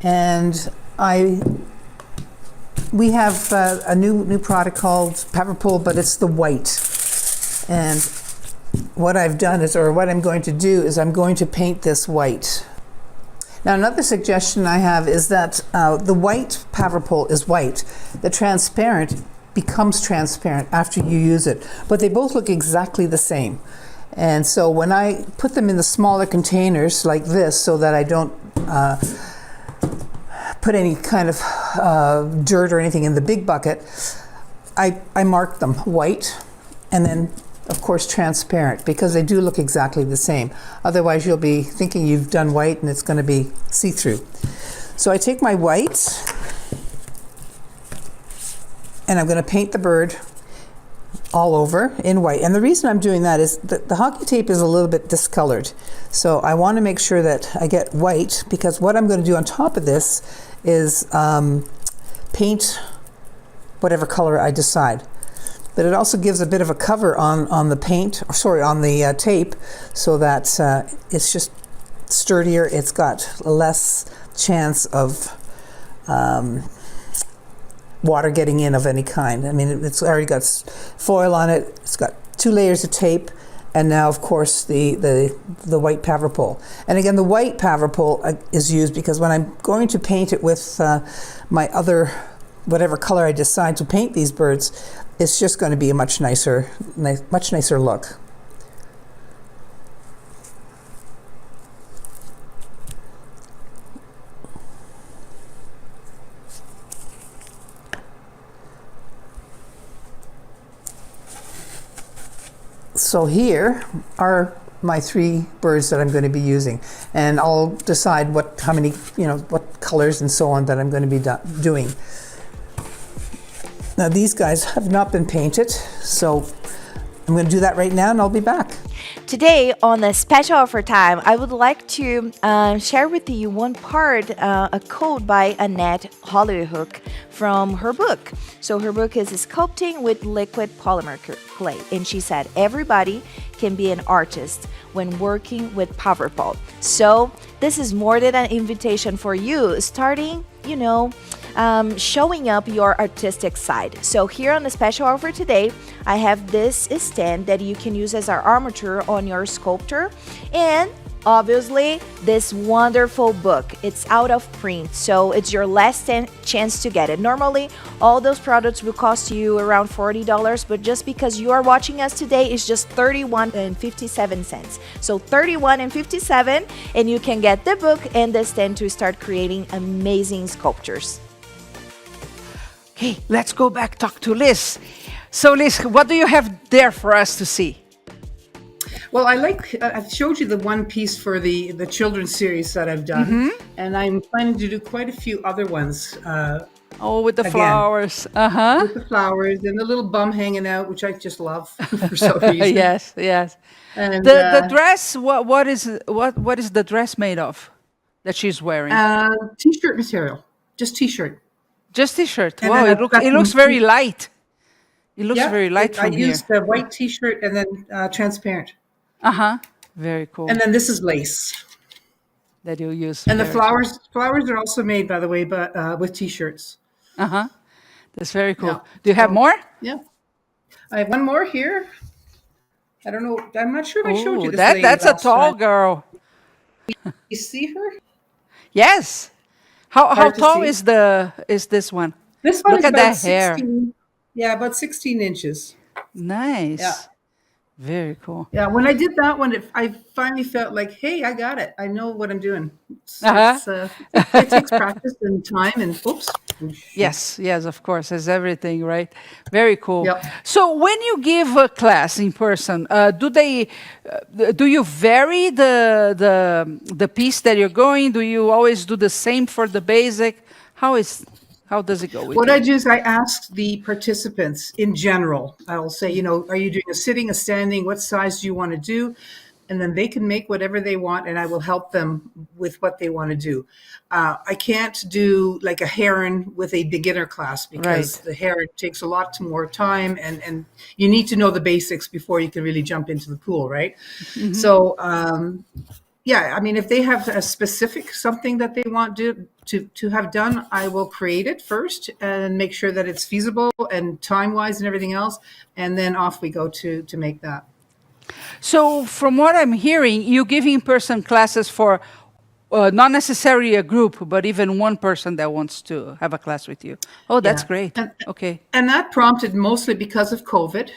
Speaker 4: and we have a new product called Paverpol, but it's the white. And what I've done is, or what I'm going to do is I'm going to paint this white. Now another suggestion I have is that the white Paverpol is white. The transparent becomes transparent after you use it, but they both look exactly the same. And so when I put them in the smaller containers like this, so that I don't put any kind of dirt or anything in the big bucket, I mark them white and then of course transparent, because they do look exactly the same. Otherwise you'll be thinking you've done white and it's going to be see-through. So I take my white and I'm going to paint the bird all over in white. And the reason I'm doing that is that the hockey tape is a little bit discolored. So I want to make sure that I get white, because what I'm going to do on top of this is paint whatever color I decide. But it also gives a bit of a cover on the paint, or sorry, on the tape, so that it's just sturdier. It's got less chance of water getting in of any kind. I mean, it's already got foil on it. It's got 2 layers of tape, and now, of course, the white Paverpol. And again, the white Paverpol is used because when I'm going to paint it with my other, whatever color I decide to paint these birds, it's just going to be a much nicer look. So here are my 3 birds that I'm going to be using, and I'll decide how many, what colors and so on that I'm going to be doing. Now these guys have not been painted, so I'm going to do that right now and I'll be back.
Speaker 1: Today, on the special offer time, I would like to share with you one part, a quote by Annette Hollyhook from her book. So her book is Sculpting with Liquid Polymer Clay. And she said, everybody can be an artist when working with Paverpol. So this is more than an invitation for you, starting, showing up your artistic side. So here on the special offer today, I have this stand that you can use as our armature on your sculpture, and obviously this wonderful book. It's out of print, so it's your last chance to get it. Normally all those products will cost you around $40, but just because you are watching us today, it's just $31.57. So $31.57, and you can get the book and the stand to start creating amazing sculptures.
Speaker 2: Okay, let's go back, talk to Liz. So Liz, what do you have there for us to see?
Speaker 3: Well, I've showed you the one piece for the children's series that I've done, and I'm planning to do quite a few other ones.
Speaker 2: With the
Speaker 3: again,
Speaker 2: flowers.
Speaker 3: With the flowers and the little bum hanging out, which I just love for some reason.
Speaker 2: Yes.
Speaker 3: And
Speaker 2: the dress, what is the dress made of that she's wearing?
Speaker 3: T-shirt material, just T-shirt.
Speaker 2: Just T-shirt.
Speaker 3: And
Speaker 2: Wow,
Speaker 3: then
Speaker 2: it looks very light. It looks very light
Speaker 3: I
Speaker 2: from here.
Speaker 3: used the white T-shirt and then transparent.
Speaker 2: Very cool.
Speaker 3: And then this is lace.
Speaker 2: That you use.
Speaker 3: And the flowers are also made, by the way, but with T-shirts.
Speaker 2: That's very cool.
Speaker 3: Yeah.
Speaker 2: Do you have more?
Speaker 3: Yeah. I have one more here. I don't know. I'm not sure if I showed you this lady
Speaker 2: That's a
Speaker 3: last
Speaker 2: tall
Speaker 3: time.
Speaker 2: girl.
Speaker 3: You see her?
Speaker 2: Yes. How
Speaker 3: Hard to
Speaker 2: tall
Speaker 3: see.
Speaker 2: is this one?
Speaker 3: This one
Speaker 2: Look
Speaker 3: is
Speaker 2: at
Speaker 3: about
Speaker 2: that hair.
Speaker 3: 16. Yeah, about 16 inches.
Speaker 2: Nice.
Speaker 3: Yeah.
Speaker 2: Very cool.
Speaker 3: Yeah, when I did that one, I finally felt like, hey, I got it. I know what I'm doing. It takes practice and time and oops.
Speaker 2: Yes, of course, as everything, right? Very cool.
Speaker 3: Yep.
Speaker 2: So when you give a class in person, do you vary the piece that you're going? Do you always do the same for the basic? How does it go with
Speaker 3: What
Speaker 2: you?
Speaker 3: I do is I ask the participants in general. I'll say, are you doing a sitting, a standing? What size do you want to do? And then they can make whatever they want, and I will help them with what they want to do. I can't do like a heron with a beginner class because the heron takes a lot more time, and you need to know the basics before you can really jump into the pool, right? So yeah, I mean, if they have a specific something that they want to have done, I will create it first and make sure that it's feasible and time wise and everything else, and then off we go to make that.
Speaker 2: So from what I'm hearing, you give in-person classes for not necessarily a group, but even one person that wants to have a class with you. Oh, that's
Speaker 3: Yeah.
Speaker 2: great.
Speaker 3: And,
Speaker 2: Okay.
Speaker 3: and that prompted mostly because of COVID.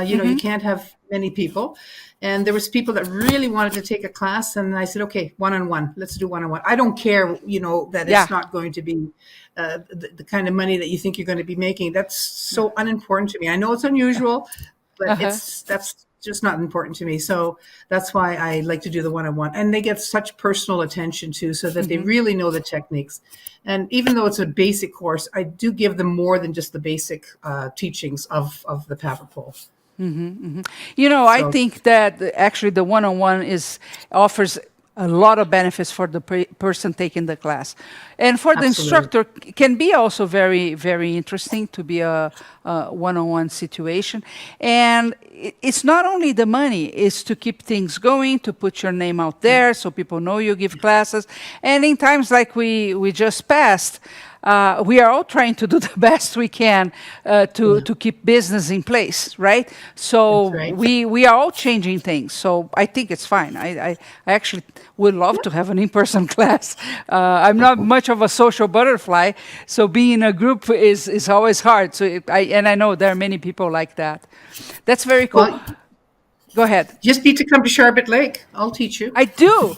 Speaker 3: You know, you can't have many people. And there was people that really wanted to take a class. And I said, okay, one-on-one, let's do one-on-one. I don't care, you know, that
Speaker 2: Yeah.
Speaker 3: it's not going to be the kind of money that you think you're going to be making. That's so unimportant to me. I know it's unusual, but that's just not important to me. So that's why I like to do the one-on-one. And they get such personal attention too, so that they really know the techniques. And even though it's a basic course, I do give them more than just the basic teachings of the Paverpol.
Speaker 2: You know, I
Speaker 3: So-
Speaker 2: think that actually the one-on-one offers a lot of benefits for the person taking the class, and for the instructor can be also very, very interesting to be a one-on-one situation. And it's not only the money; it's to keep things going, to put your name out there so people know you give classes. And in times like we just passed, we are all trying to do the best we can to keep business in place, right? So
Speaker 3: That's right.
Speaker 2: we are all changing things. So I think it's fine. I actually would love to have an in-person class. I'm not much of a social butterfly, so being in a group is always hard. So I know there are many people like that. That's very cool.
Speaker 3: Well,
Speaker 2: Go ahead.
Speaker 3: just need to come to Sharbet Lake. I'll teach you.
Speaker 2: I do.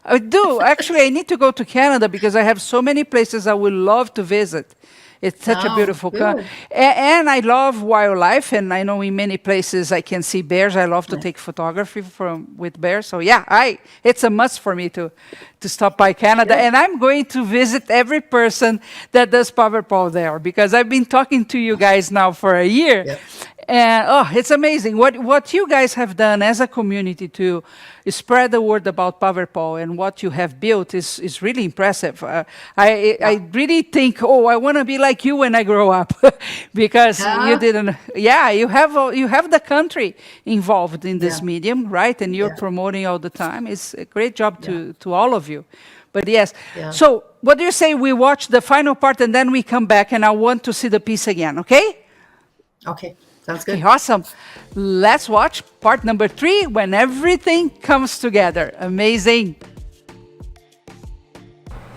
Speaker 2: I do. Actually, I need to go to Canada because I have so many places I would love to visit. It's such a
Speaker 3: Oh,
Speaker 2: beautiful country.
Speaker 3: good.
Speaker 2: And I love wildlife, and I know in many places I can see bears. I love to take photography with bears. So yeah, it's a must for me to stop by Canada. And I'm going to visit every person that does Paverpol there because I've been talking to you guys now for a year.
Speaker 3: Yep.
Speaker 2: And it's amazing what you guys have done as a community to spread the word about Paverpol, and what you have built is really impressive. I really think, I want to be like you when I grow up, because you didn't. Yeah, you have the country involved in this medium, right? And you're promoting all the time. It's a great job to all of you. But yes, so what do you say we watch the final part and then we come back, and I want to see the piece again, okay?
Speaker 3: Okay, sounds good.
Speaker 2: Okay, awesome. Let's watch part number 3, when everything comes together. Amazing.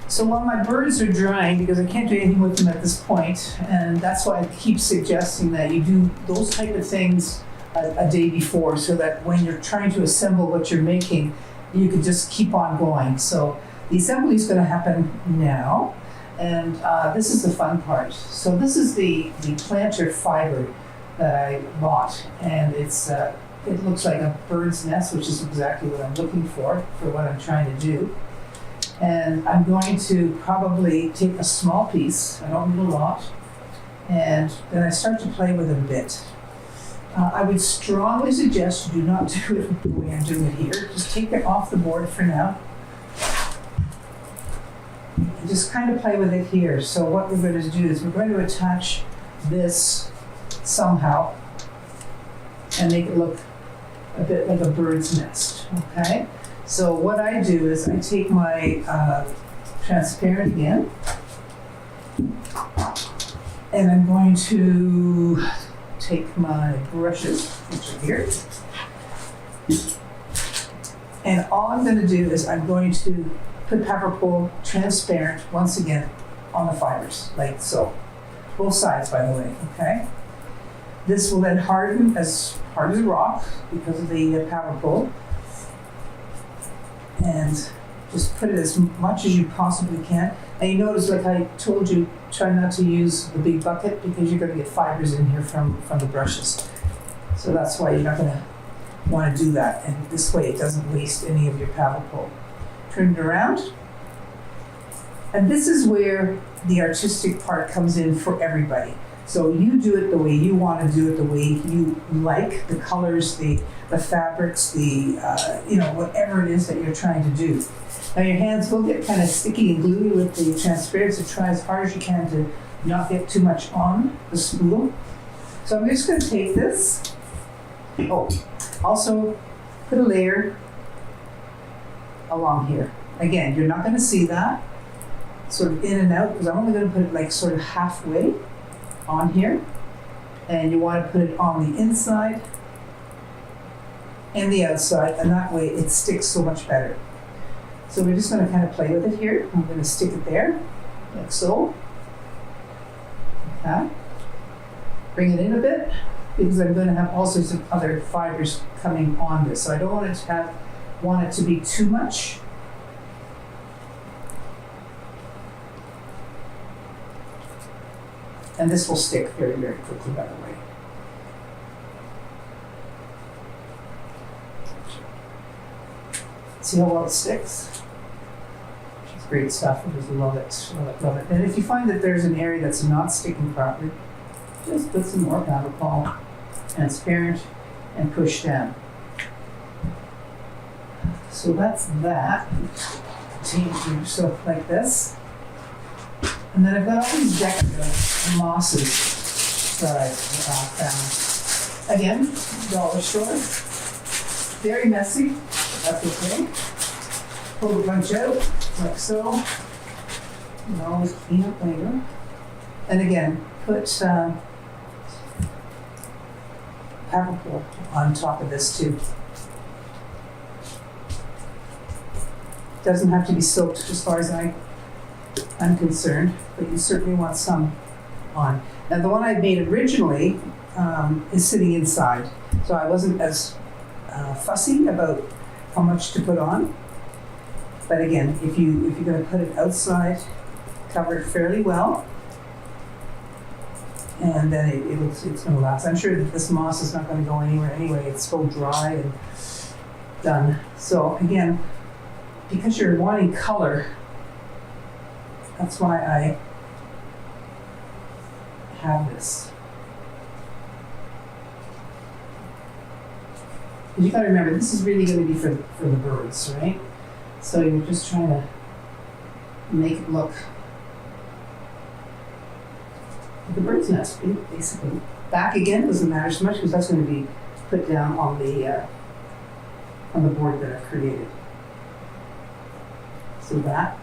Speaker 4: So while my birds are drying, because I can't do anything with them at this point, and that's why I keep suggesting that you do those type of things a day before, so that when you're trying to assemble what you're making, you can just keep on going. So the assembly is going to happen now, and this is the fun part. So this is the planter fiber that I bought, and it looks like a bird's nest, which is exactly what I'm looking for what I'm trying to do. And I'm going to probably take a small piece, I don't need a lot, and then I start to play with it a bit. I would strongly suggest you do not do it the way I'm doing it here. Just take it off the board for now. And just kind of play with it here. So what we're going to do is we're going to attach this somehow and make it look a bit like a bird's nest, okay? So what I do is I take my transparent again, and I'm going to take my brushes, which are here, and all I'm going to do is I'm going to put Paverpol transparent once again on the fibers, like so. Both sides, by the way, okay? This will then harden as hard as rock because of the Paverpol. And just put it as much as you possibly can. And you notice, like I told you, try not to use the big bucket because you're going to get fibers in here from the brushes. So that's why you're not going to want to do that. And this way it doesn't waste any of your Paverpol. Turn it around. And this is where the artistic part comes in for everybody. So you do it the way you want to do it, the way you like, the colors, the fabrics, whatever it is that you're trying to do. Now your hands will get kind of sticky and gluey with the transparent, so try as hard as you can to not get too much on the spool. So I'm just going to take this. Oh, also put a layer along here. Again, you're not going to see that sort of in and out because I'm only going to put it like sort of halfway on here. And you want to put it on the inside and the outside, and that way it sticks so much better. So we're just going to kind of play with it here. I'm going to stick it there, like so. Okay. Bring it in a bit because I'm going to have all sorts of other fibers coming on this. So I don't want it to be too much. And this will stick very, very quickly, by the way. See how well it sticks? It's great stuff. I just love it, love it, love it. And if you find that there's an area that's not sticking properly, just put some more Paverpol, transparent, and push down. So that's that. Continue to do yourself like this. And then I've got all these decorative mosses that I've found. Again, dollar store. Very messy, but that's okay. Pull a bunch out, like so. And always clean up later. And again, put Paverpol on top of this too. Doesn't have to be soaked as far as I'm concerned, but you certainly want some on. Now the one I made originally is sitting inside, so I wasn't as fussy about how much to put on. But again, if you're going to put it outside, cover it fairly well, and then it's going to last. I'm sure that this moss is not going to go anywhere anyway. It's so dry and done. So again, because you're wanting color, that's why I have this. But you got to remember, this is really going to be for the birds, right? So you're just trying to make it look like a bird's nest, basically. Back again doesn't matter so much because that's going to be put down on the board that I've created. So that.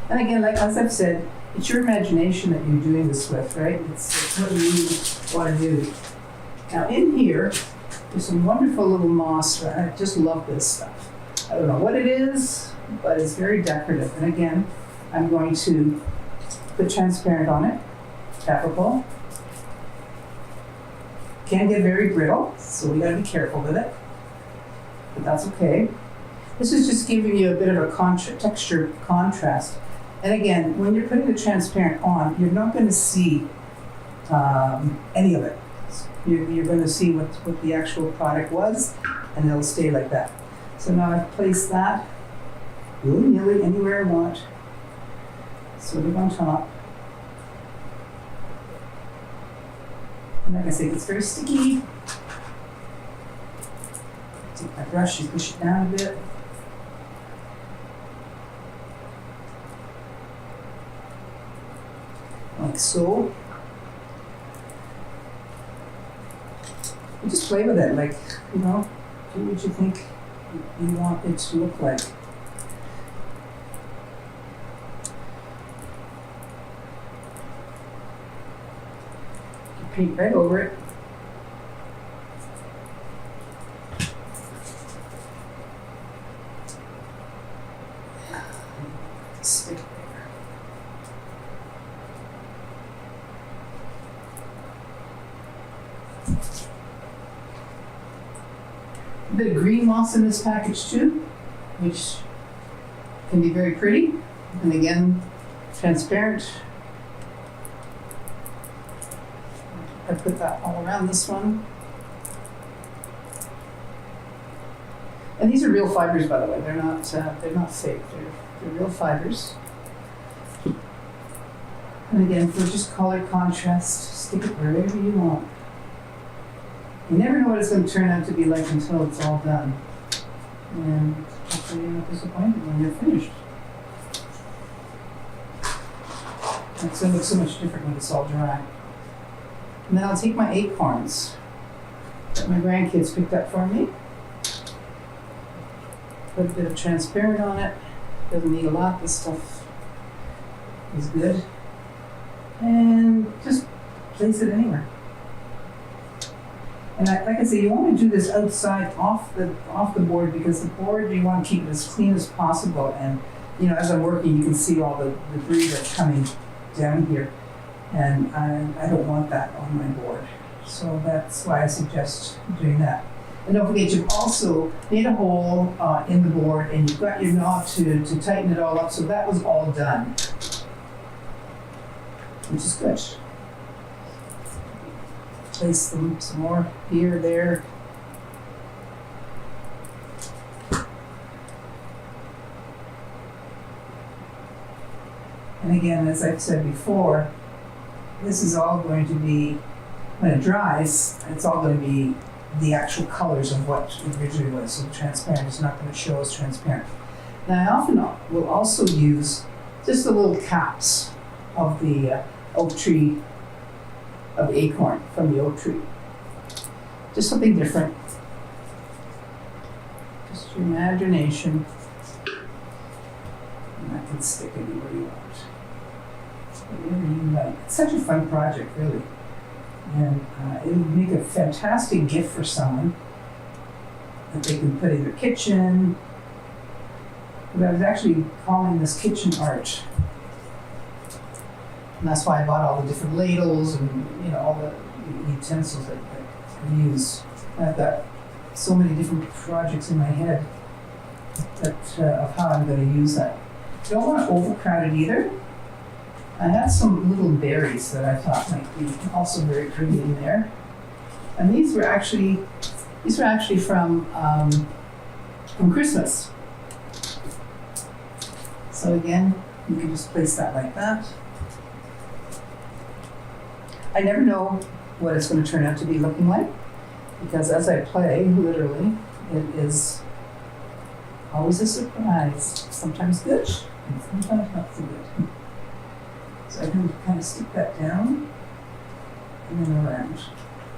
Speaker 4: And again, like as I've said, it's your imagination that you're doing this with, right? It's what you want to do. Now in here, there's some wonderful little moss. I just love this stuff. I don't know what it is, but it's very decorative. And again, I'm going to put transparent on it, Paverpol. Can get very brittle, so we gotta be careful with it, but that's okay. This is just giving you a bit of a texture contrast. And again, when you're putting the transparent on, you're not going to see any of it. You're going to see what the actual product was, and it'll stay like that. So now I've placed that willy-nilly anywhere I want, sort of on top. And like I say, it's very sticky. Take my brush and push it down a bit. Like so. You just play with it, like, you know, do what you think you want it to look like. You paint right over it. Stick. A bit of green moss in this package too, which can be very pretty, and again, transparent. I put that all around this one. And these are real fibers, by the way. They're not fake. They're real fibers. And again, for just color contrast, stick it wherever you want. You never know what it's going to turn out to be like until it's all done. And hopefully you're not disappointed when you're finished. It's going to look so much different when it's all dry. And then I'll take my acorns that my grandkids picked up for me. put a bit of transparent on it. Doesn't need a lot. This stuff is good. And just place it anywhere. And like I say, you want to do this outside, off the board, because the board, you want to keep it as clean as possible. And you know, as I'm working, you can see all the debris that's coming down here, and I don't want that on my board. So that's why I suggest doing that. And don't forget, you've also made a hole in the board, and you've got your knob to tighten it all up. So that was all done, which is good. Place some more here, there. And again, as I've said before, this is all going to be, when it dries, it's all going to be the actual colors of what it originally was. So transparent is not going to show as transparent. Now I often will also use just the little caps of the oak tree, of the acorn from the oak tree. Just something different. Just your imagination. And that can stick anywhere you want. Whatever you like. It's such a fun project, really. And it would make a fantastic gift for someone that they can put in their kitchen. But I was actually calling this kitchen art. And that's why I bought all the different ladles and, you know, all the utensils that I use. I've got so many different projects in my head that of how I'm going to use that. You don't want to overcrowd it either. I had some little berries that I thought might be also very pretty in there. And these were actually from Christmas. So again, you can just place that like that. I never know what it's going to turn out to be looking like, because as I play, literally, it is always a surprise. Sometimes good, and sometimes not so good. So I can kind of stick that down and then around.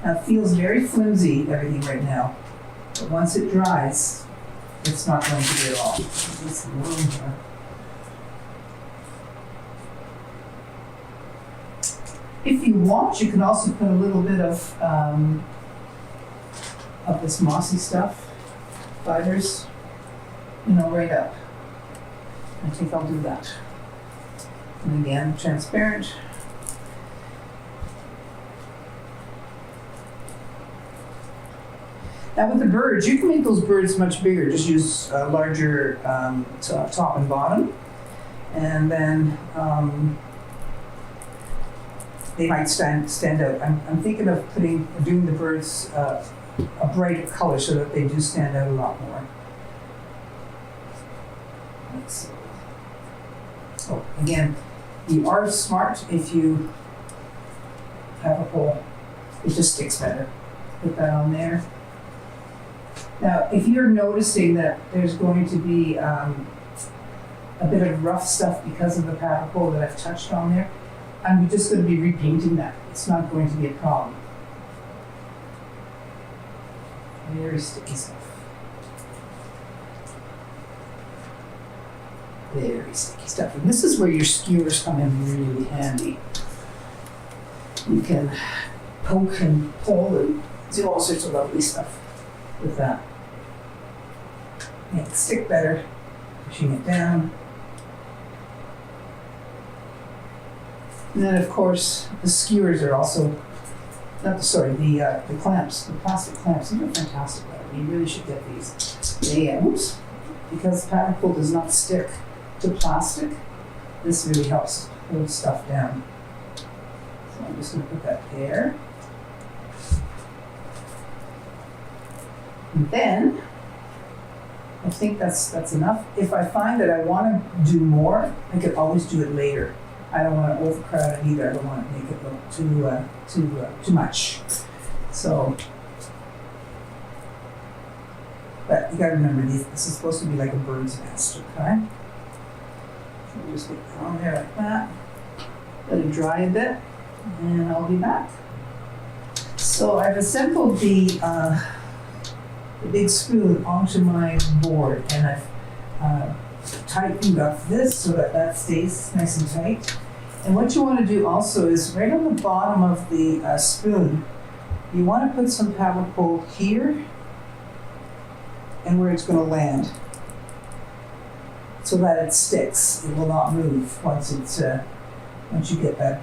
Speaker 4: Now it feels very flimsy, everything right now, but once it dries, it's not going to be at all. It's a little more. If you want, you can also put a little bit of this mossy stuff, fibers, you know, right up. I think I'll do that. And again, transparent. Now with the birds, you can make those birds much bigger. Just use a larger top and bottom, and then they might stand out. I'm thinking of doing the birds a brighter color so that they do stand out a lot more. Let's see. Oh, again, you are smart if you have a hole. It just sticks better. Put that on there. Now, if you're noticing that there's going to be a bit of rough stuff because of the Paverpol that I've touched on there, I'm just going to be repainting that. It's not going to be a problem. Very sticky stuff. Very sticky stuff. And this is where your skewers come in really handy. You can poke and pull and do all sorts of lovely stuff with that. Make it stick better, pushing it down. And then, of course, the skewers are also, the clamps, the plastic clamps. These are fantastic. You really should get these. Oops, because Paverpol does not stick to plastic, this really helps hold stuff down. So I'm just going to put that there. And then, I think that's enough. If I find that I want to do more, I could always do it later. I don't want to overcrowd it either. I don't want to make it look too much. So, but you got to remember, this is supposed to be like a bird's nest, okay? So we'll just get that on there like that. Let it dry a bit, and I'll be back. So I've assembled the the big spoon onto my board, and I've tightened up this so that that stays nice and tight. And what you want to do also is right on the bottom of the spoon, you want to put some Paverpol here and where it's going to land, so that it sticks. It will not move once you get that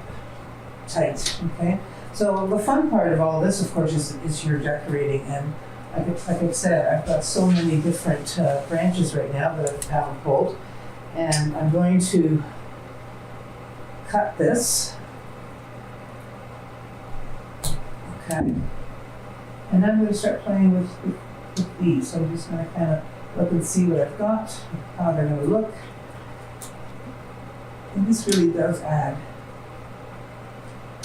Speaker 4: tight. Okay. So the fun part of all this, of course, is your decorating. And like I said, I've got so many different branches right now that I've Paverpoled, and I'm going to cut this. Okay. And then I'm going to start playing with these. So I'm just going to kind of look and see what I've got, how they're going to look. And this really does add.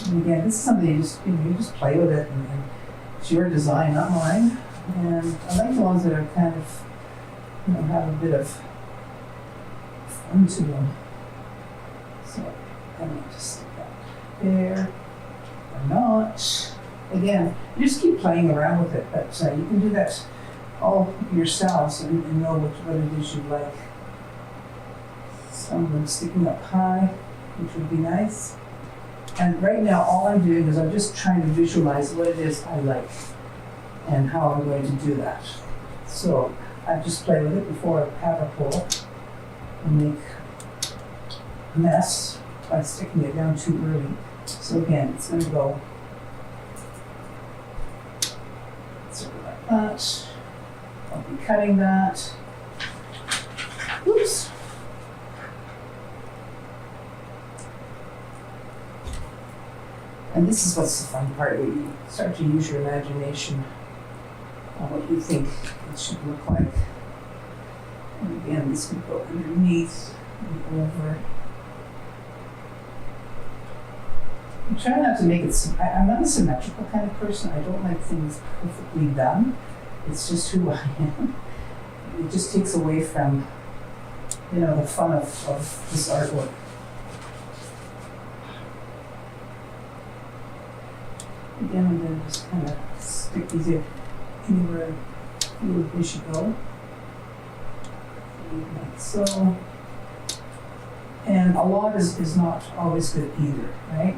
Speaker 4: And again, this is something you just play with it, and it's your design, not mine. And I like the ones that are kind of, have a bit of fun to them. So I'm going to just stick that there, or not. Again, you just keep playing around with it, but you can do that all yourselves and know what it is you like. Some of them sticking up high, which would be nice. And right now, all I'm doing is I'm just trying to visualize what it is I like and how I'm going to do that. So I've just played with it before I Paverpol and make a mess by sticking it down too early. So again, it's going to go sort of like that. I'll be cutting that. Oops. And this is what's the fun part, where you start to use your imagination on what you think it should look like. And again, this can go underneath and over. I'm trying not to make it, I'm not a symmetrical kind of person. I don't like things perfectly done. It's just who I am. It just takes away from, the fun of this artwork. Again, I'm going to just kind of stick these in anywhere I feel they should go. Like so. And a lot is not always good either, right?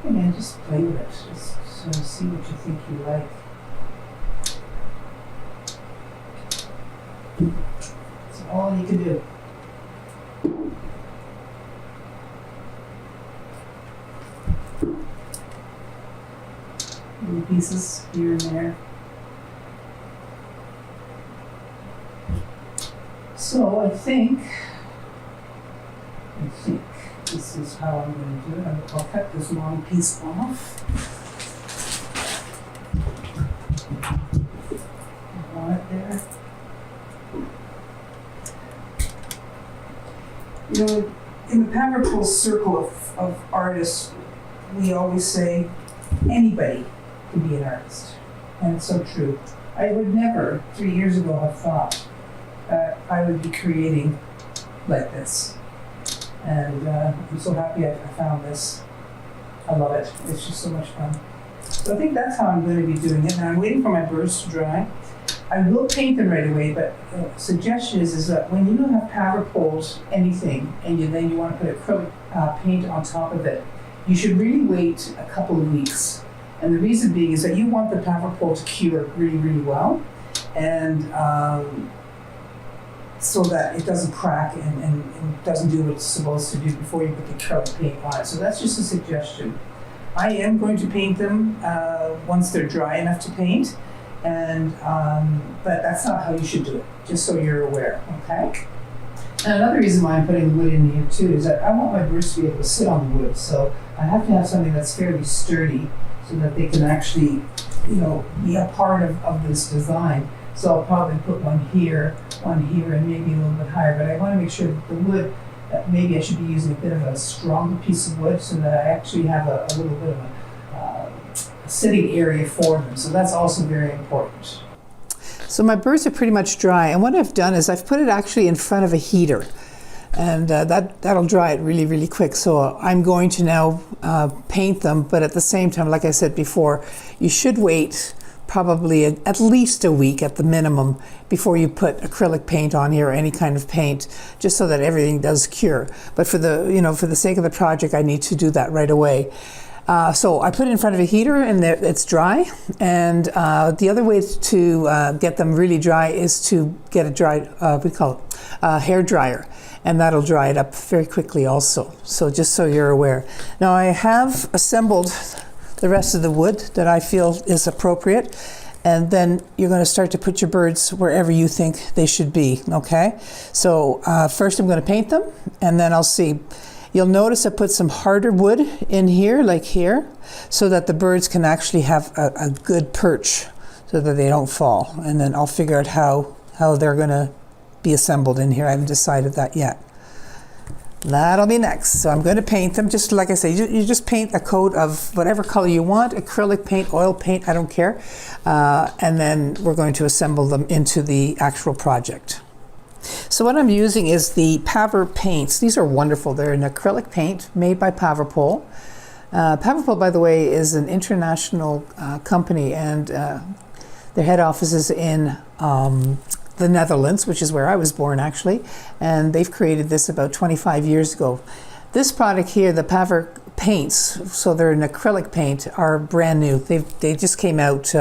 Speaker 4: Again, just play with it. Just sort of see what you think you like. That's all you can do. Little pieces here and there. So I think this is how I'm going to do it. I'll cut this long piece off. I want it there. In the Paverpol circle of artists, we always say anybody can be an artist, and it's so true. I would never, 3 years ago, have thought that I would be creating like this. And I'm so happy I found this. I love it. It's just so much fun. So I think that's how I'm going to be doing it. Now I'm waiting for my birds to dry. I will paint them right away, but suggestion is that when you have Paverpoled anything, and then you want to put acrylic paint on top of it, you should really wait a couple of weeks. And the reason being is that you want the Paverpol to cure really, really well, and so that it doesn't crack and doesn't do what it's supposed to do before you put the acrylic paint on it. So that's just a suggestion. I am going to paint them once they're dry enough to paint, and but that's not how you should do it, just so you're aware, okay? And another reason why I'm putting the wood in here too is that I want my birds to be able to sit on the wood, so I have to have something that's fairly sturdy so that they can actually, be a part of this design. So I'll probably put one here, and maybe a little bit higher, but I want to make sure that the wood, maybe I should be using a bit of a stronger piece of wood so that I actually have a little bit of a sitting area for them. So that's also very important. So my birds are pretty much dry, and what I've done is I've put it actually in front of a heater. and that'll dry it really, really quick. So I'm going to now paint them, but at the same time, like I said before, you should wait probably at least a week at the minimum before you put acrylic paint on here or any kind of paint, just so that everything does cure. But for the sake of the project, I need to do that right away. So I put it in front of a heater and it's dry. And the other way to get them really dry is to get a dry, we call it a hair dryer. And that'll dry it up very quickly also. So just so you're aware. Now I have assembled the rest of the wood that I feel is appropriate. And then you're going to start to put your birds wherever you think they should be, okay? So first I'm going to paint them, and then I'll see. You'll notice I put some harder wood in here, like here, so that the birds can actually have a good perch so that they don't fall. And then I'll figure out how they're going to be assembled in here. I haven't decided that yet. That'll be next. So I'm going to paint them, just like I say, you just paint a coat of whatever color you want, acrylic paint, oil paint, I don't care. And then we're going to assemble them into the actual project. So what I'm using is the Paver paints. These are wonderful. They're an acrylic paint made by Paverpol. Paverpol, by the way, is an international company, and their head office is in the Netherlands, which is where I was born actually, and they've created this about 25 years ago. This product here, the Paver paints, so they're an acrylic paint, are brand new. They just came out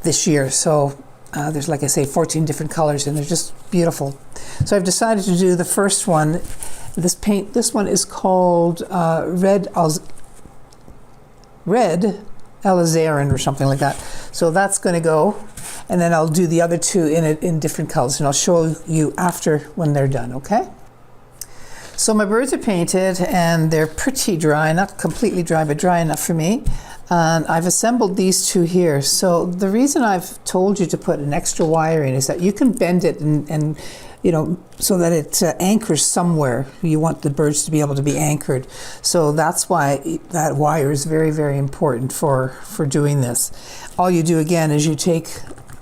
Speaker 4: this year, so there's, like I say, 14 different colors, and they're just beautiful. So I've decided to do the first one. This one is called Red Alizarin or something like that. So that's going to go, and then I'll do the other two in different colors, and I'll show you after when they're done, okay? So my birds are painted, and they're pretty dry, not completely dry, but dry enough for me. And I've assembled these two here. So the reason I've told you to put an extra wire in is that you can bend it and you know, so that it anchors somewhere. You want the birds to be able to be anchored. So that's why that wire is very, very important for doing this. All you do again is you take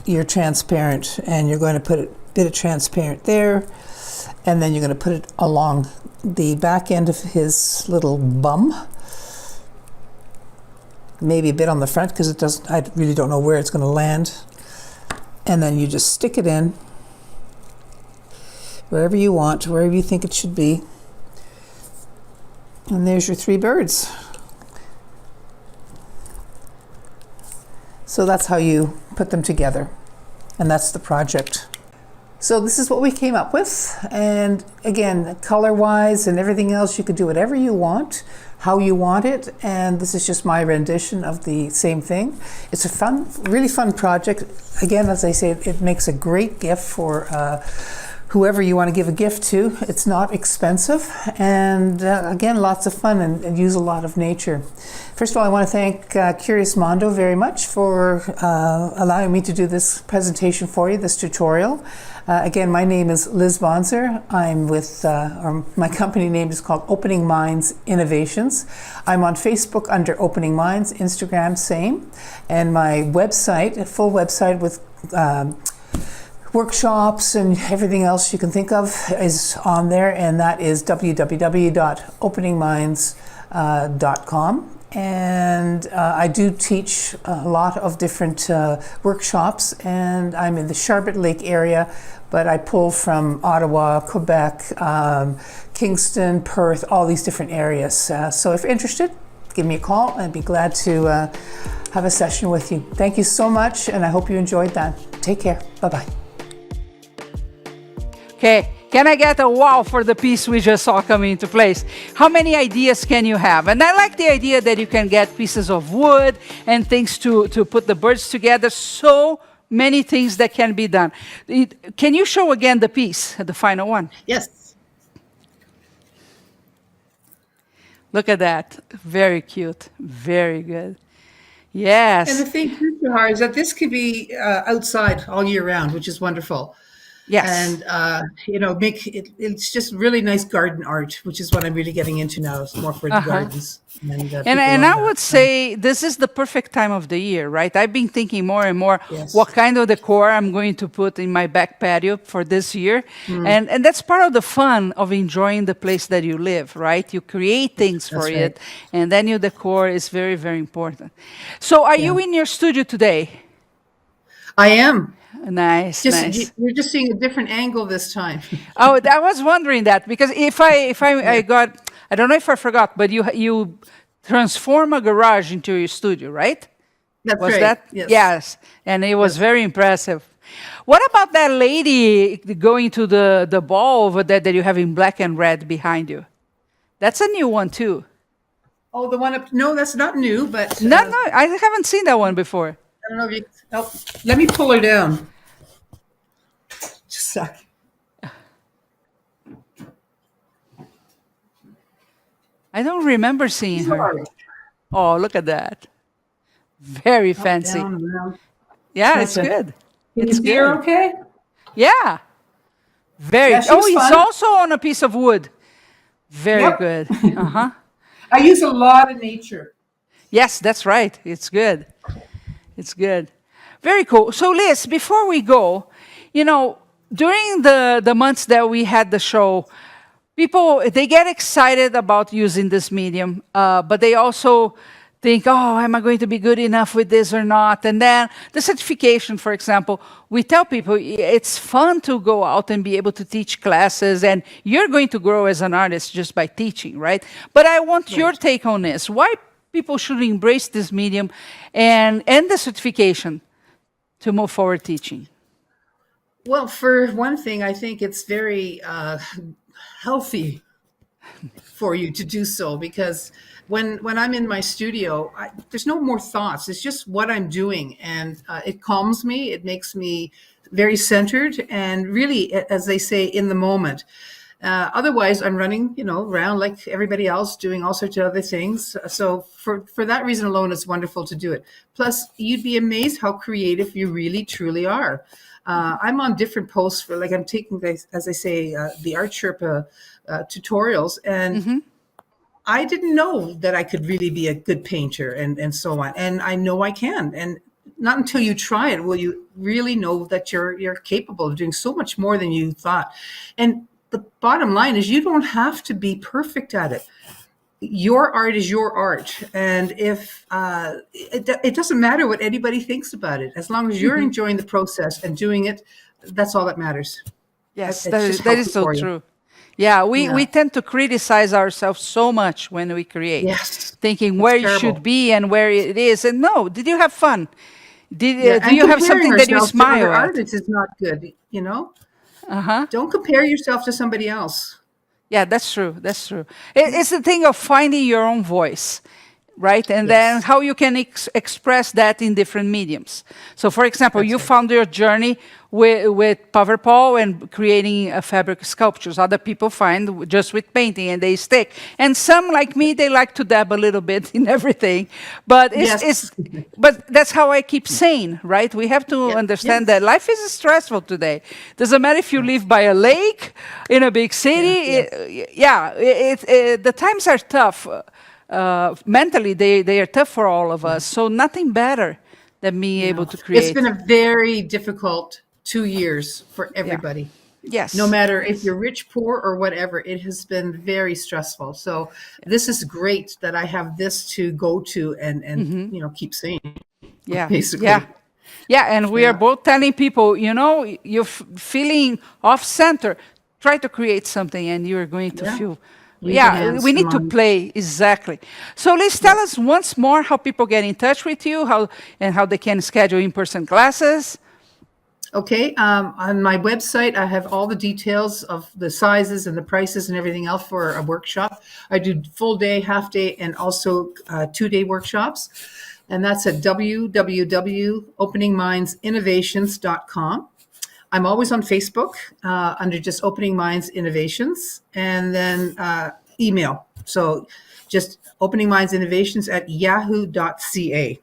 Speaker 4: your transparent, and you're going to put a bit of transparent there, and then you're going to put it along the back end of his little bum. Maybe a bit on the front, because it doesn't, I really don't know where it's going to land. And then you just stick it in wherever you want, wherever you think it should be. And there's your three birds. So that's how you put them together. And that's the project. So this is what we came up with. And again, color-wise and everything else, you could do whatever you want, how you want it. And this is just my rendition of the same thing. It's a fun, really fun project. Again, as I say, it makes a great gift for whoever you want to give a gift to. It's not expensive, and again, lots of fun, and use a lot of nature. First of all, I want to thank Curious Mondo very much for allowing me to do this presentation for you, this tutorial. Again, my name is Liz Bonser. I'm with, my company name is called Opening Minds Innovations. I'm on Facebook under Opening Minds, Instagram same, and my website, a full website with workshops and everything else you can think of is on there, and that is www.openingminds.com. And I do teach a lot of different workshops, and I'm in the Charlotte Lake area, but I pull from Ottawa, Quebec, Kingston, Perth, all these different areas. So if you're interested, give me a call. I'd be glad to have a session with you. Thank you so much, and I hope you enjoyed that. Take care. Bye-bye.
Speaker 2: Okay, can I get a wow for the piece we just saw coming into place? How many ideas can you have? And I like the idea that you can get pieces of wood and things to put the birds together. So many things that can be done. Can you show again the piece, the final one?
Speaker 3: Yes.
Speaker 2: Look at that. Very cute. Very good. Yes.
Speaker 3: And the thing too, Shahar, is that this could be outside all year round, which is wonderful.
Speaker 2: Yes.
Speaker 3: and make it. It's just really nice garden art, which is what I'm really getting into now. It's more for the gardens, and people
Speaker 2: And
Speaker 3: love
Speaker 2: I
Speaker 3: that.
Speaker 2: would say this is the perfect time of the year, right? I've been thinking more and more
Speaker 3: Yes.
Speaker 2: what kind of decor I'm going to put in my back patio for this year. And that's part of the fun of enjoying the place that you live, right? You create things for
Speaker 3: That's
Speaker 2: it,
Speaker 3: right.
Speaker 2: and then your decor is very, very important. So are you
Speaker 3: Yeah.
Speaker 2: in your studio today?
Speaker 3: I am.
Speaker 2: Nice, nice.
Speaker 3: You're just seeing a different angle this time.
Speaker 2: Oh, I was wondering that because I got, I don't know if I forgot, but you transform a garage into your studio, right?
Speaker 3: That's
Speaker 2: Was
Speaker 3: right.
Speaker 2: that?
Speaker 3: Yes.
Speaker 2: Yes, and it was very impressive. What about that lady going to the ball over there that you have in black and red behind you? That's a new one too.
Speaker 3: Oh, the one up. No, that's not new, but
Speaker 2: No, no, I haven't seen that one before.
Speaker 3: I don't know if you. Oh, let me pull her down. Just a sec.
Speaker 2: I don't remember seeing her.
Speaker 3: Sorry.
Speaker 2: Oh, look at that. Very fancy.
Speaker 3: Down, around.
Speaker 2: Yeah, it's
Speaker 3: Okay.
Speaker 2: good.
Speaker 3: Can
Speaker 2: It's
Speaker 3: you see her
Speaker 2: good.
Speaker 3: okay?
Speaker 2: Yeah. Very.
Speaker 3: Yeah, she
Speaker 2: Oh,
Speaker 3: was
Speaker 2: it's
Speaker 3: fun.
Speaker 2: also on a piece of wood. Very
Speaker 3: Yep.
Speaker 2: good. Uh-huh.
Speaker 3: I use a lot of nature.
Speaker 2: Yes, that's right. It's good. It's good. Very cool. So, Liz, before we go, during the months that we had the show, people, they get excited about using this medium, but they also think, oh, am I going to be good enough with this or not? And then the certification, for example, we tell people it's fun to go out and be able to teach classes, and you're going to grow as an artist just by teaching, right? But I want your take on this. Why people should embrace this medium and the certification to move forward teaching?
Speaker 3: Well, for one thing, I think it's very healthy for you to do so, because when I'm in my studio, there's no more thoughts. It's just what I'm doing, and it calms me. It makes me very centered and really, as they say, in the moment. Otherwise, I'm running, around like everybody else, doing all sorts of other things. So for that reason alone, it's wonderful to do it. Plus, you'd be amazed how creative you really, truly are. I'm on different posts for, like, I'm taking, as I say, the Art Sherpa tutorials, and I didn't know that I could really be a good painter and so on. And I know I can. And not until you try it will you really know that you're capable of doing so much more than you thought. And the bottom line is you don't have to be perfect at it. Your art is your art. And if it doesn't matter what anybody thinks about it, as long as you're enjoying the process and doing it, that's all that matters.
Speaker 2: Yes,
Speaker 3: It's
Speaker 2: that
Speaker 3: just
Speaker 2: that is
Speaker 3: healthy
Speaker 2: so
Speaker 3: for you.
Speaker 2: true. Yeah, we
Speaker 3: Yeah.
Speaker 2: tend to criticize ourselves so much when we create,
Speaker 3: Yes.
Speaker 2: thinking
Speaker 3: It's
Speaker 2: where it
Speaker 3: terrible.
Speaker 2: should be and where it is. And no, did you have fun? Did
Speaker 3: Yeah,
Speaker 2: do
Speaker 3: and
Speaker 2: you have
Speaker 3: comparing
Speaker 2: something that you
Speaker 3: ourselves to
Speaker 2: smile
Speaker 3: other
Speaker 2: at?
Speaker 3: artists is not good,
Speaker 2: Uh-huh.
Speaker 3: Don't compare yourself to somebody else.
Speaker 2: Yeah, that's true. That's true. It's the thing of finding your own voice, right? And then
Speaker 3: Yes.
Speaker 2: how you can express that in different mediums. So, for example,
Speaker 3: That's
Speaker 2: you
Speaker 3: right.
Speaker 2: found your journey with Paverpol and creating fabric sculptures. Other people find just with painting and they stick. And some, like me, they like to dab a little bit in everything. But
Speaker 3: Yes.
Speaker 2: but that's how I keep sane, right? We have to
Speaker 3: Yeah,
Speaker 2: understand
Speaker 3: yes.
Speaker 2: that life is stressful today. Doesn't matter if you live by a lake, in a big city. The times are tough. Mentally, they are tough for all of us. So nothing better than being able to
Speaker 3: It's
Speaker 2: create.
Speaker 3: been a very difficult 2 years for everybody.
Speaker 2: Yes.
Speaker 3: No matter if you're rich, poor, or whatever, it has been very stressful. So this is great that I have this to go to and keep saying,
Speaker 2: Yeah.
Speaker 3: basically.
Speaker 2: Yeah. Yeah. And we are
Speaker 3: Yeah.
Speaker 2: both telling people, you're feeling off center. Try to create something and you're going to
Speaker 3: Yeah.
Speaker 2: feel.
Speaker 3: Use your
Speaker 2: Yeah,
Speaker 3: hands,
Speaker 2: we need
Speaker 3: come
Speaker 2: to
Speaker 3: on.
Speaker 2: play. Exactly. So Liz, tell us once more how people get in touch with you, how they can schedule in-person classes.
Speaker 3: Okay, on my website, I have all the details of the sizes and the prices and everything else for a workshop. I do full day, half day, and also 2-day workshops. And that's at www.openingmindsinnovations.com. I'm always on Facebook under just Opening Minds Innovations, and then email. So just openingmindsinnovations@yahoo.ca.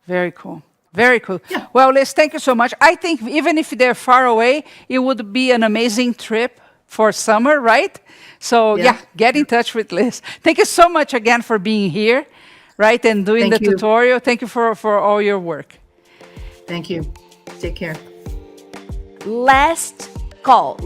Speaker 2: Very cool. Very cool.
Speaker 3: Yeah.
Speaker 2: Well, Liz, thank you so much. I think even if they're far away, it would be an amazing trip for summer, right? So yeah, get in touch with Liz. Thank you so much again for being here, right, and doing
Speaker 3: Thank
Speaker 2: the
Speaker 3: you.
Speaker 2: tutorial. Thank you for all your work.
Speaker 3: Thank you. Take care.
Speaker 1: Last call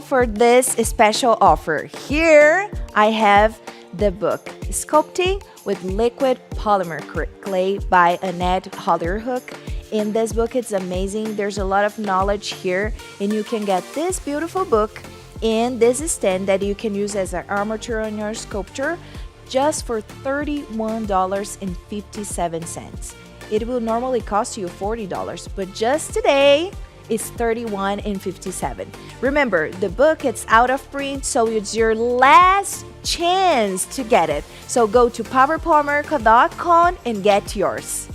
Speaker 1: for this special offer. Here I have the book Sculpting with Liquid Polymer Clay by Annette Hollerhook. In this book, it's amazing. There's a lot of knowledge here, and you can get this beautiful book in this stand that you can use as an armature on your sculpture just for $31.57. It will normally cost you $40, but just today, it's $31.57. Remember, the book it's out of print, so it's your last chance to get it. So go to paverpol.com and get yours.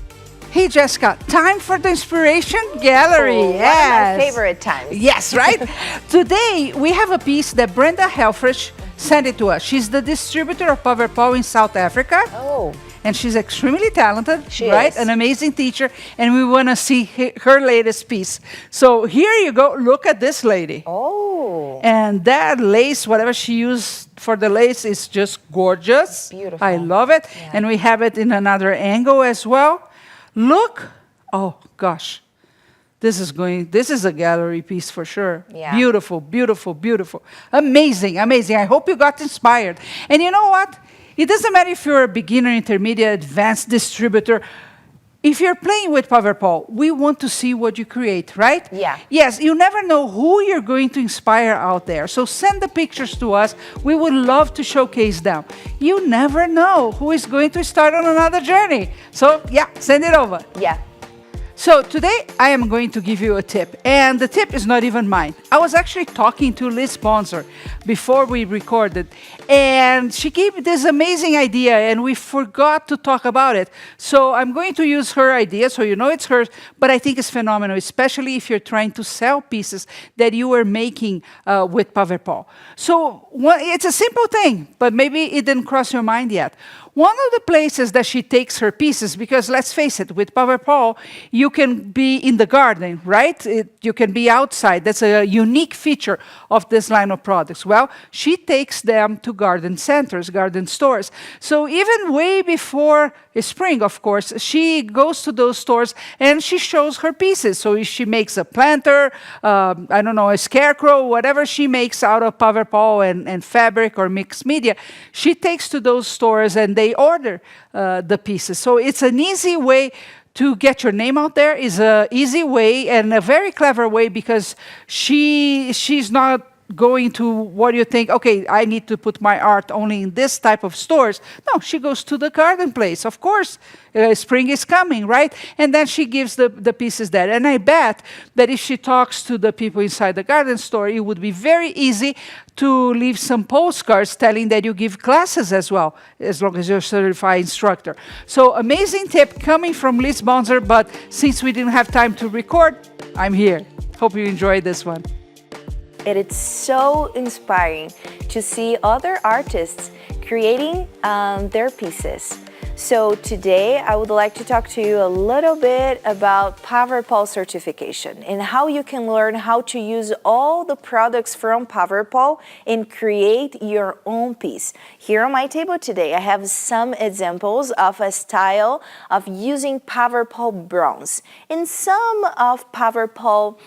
Speaker 2: Hey, Jessica, time for the Inspiration Gallery.
Speaker 1: Oh,
Speaker 2: Yes.
Speaker 1: one of my favorite times.
Speaker 2: Yes, right? Today, we have a piece that Brenda Helfrich sent it to us. She's the distributor of Paverpol in South Africa.
Speaker 1: Oh.
Speaker 2: And she's extremely talented,
Speaker 1: She
Speaker 2: right?
Speaker 1: is.
Speaker 2: An amazing teacher, and we want to see her latest piece. So here you go. Look at this lady.
Speaker 1: Oh.
Speaker 2: And that lace, whatever she used for the lace, is just gorgeous.
Speaker 1: Beautiful.
Speaker 2: I love it.
Speaker 1: Yeah.
Speaker 2: And we have it in another angle as well. Look. Oh, gosh. This is a gallery piece for sure.
Speaker 1: Yeah.
Speaker 2: Beautiful, beautiful, beautiful. Amazing, amazing. I hope you got inspired. And you know what? It doesn't matter if you're a beginner, intermediate, advanced distributor. If you're playing with Paverpol, we want to see what you create, right?
Speaker 1: Yeah.
Speaker 2: Yes, you never know who you're going to inspire out there. So send the pictures to us. We would love to showcase them. You never know who is going to start on another journey. So yeah, send it over.
Speaker 1: Yeah.
Speaker 2: So today I am going to give you a tip, and the tip is not even mine. I was actually talking to Liz Bonser before we recorded, and she gave this amazing idea, and we forgot to talk about it. So I'm going to use her idea, so you know it's hers, but I think it's phenomenal, especially if you're trying to sell pieces that you are making with Paverpol. So it's a simple thing, but maybe it didn't cross your mind yet. One of the places that she takes her pieces, because let's face it, with Paverpol, you can be in the garden, right? You can be outside. That's a unique feature of this line of products. Well, she takes them to garden centers, garden stores. So even way before spring, of course, she goes to those stores and she shows her pieces. So if she makes a planter, I don't know, a scarecrow, whatever she makes out of Paverpol and fabric or mixed media, she takes to those stores and they order the pieces. So it's an easy way to get your name out there. Is an easy way and a very clever way, because she's not going to, what do you think, okay, I need to put my art only in this type of stores. No, she goes to the garden place. Of course, spring is coming, right? And then she gives the pieces there. And I bet that if she talks to the people inside the garden store, it would be very easy to leave some postcards telling that you give classes as well, as long as you're a certified instructor. So amazing tip coming from Liz Bonser, but since we didn't have time to record, I'm here. Hope you enjoyed this one.
Speaker 1: It's so inspiring to see other artists creating their pieces. So today I would like to talk to you a little bit about Paverpol certification and how you can learn how to use all the products from Paverpol and create your own piece. Here on my table today I have some examples of a style of using Paverpol bronze and some of Paverpol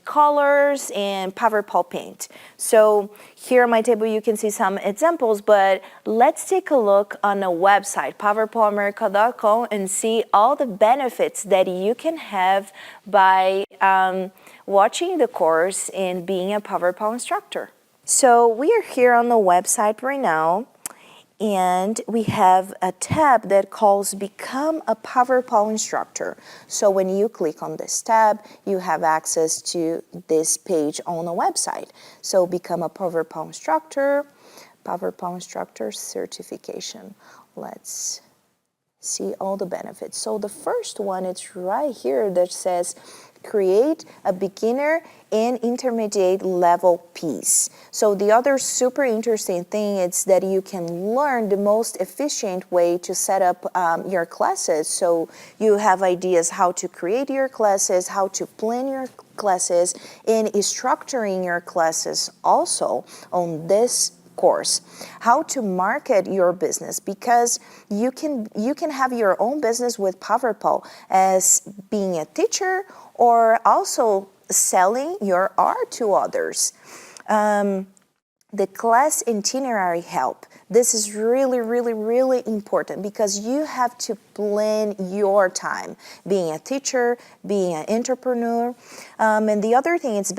Speaker 1: colors and Paverpol paint. So here on my table you can see some examples, but let's take a look on the website paverpolamerica.com and see all the benefits that you can have by watching the course and being a Paverpol instructor. So we are here on the website right now, and we have a tab that calls Become a Paverpol Instructor. So when you click on this tab, you have access to this page on the website. So Become a Paverpol Instructor, Paverpol Instructor Certification. Let's see all the benefits. So the first one, it's right here that says create a beginner and intermediate level piece. So the other super interesting thing is that you can learn the most efficient way to set up your classes. So you have ideas how to create your classes, how to plan your classes, and structuring your classes also on this course. How to market your business, because you can have your own business with Paverpol as being a teacher or also selling your art to others. The class itinerary help. This is really, really, really important because you have to plan your time, being a teacher, being an entrepreneur. And the other thing is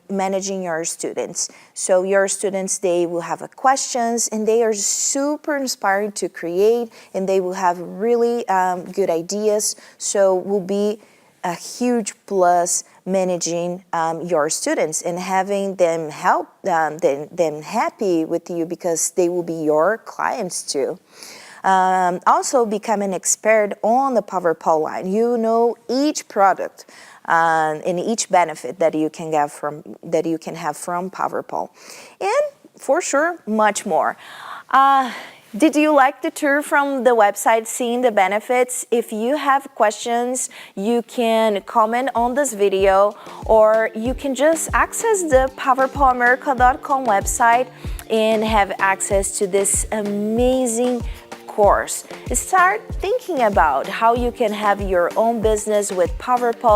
Speaker 1: managing your students. So your students, they will have questions and they are super inspired to create and they will have really good ideas. So will be a huge plus managing your students and having them help them happy with you because they will be your clients too. Also become an expert on the Paverpol line. You know each product and each benefit that you can have from Paverpol, and for sure much more. Did you like the tour from the website, seeing the benefits? If you have questions, you can comment on this video, or you can just access the paverpolamerica.com website and have access to this amazing course. Start thinking about how you can have your own business with Paverpol.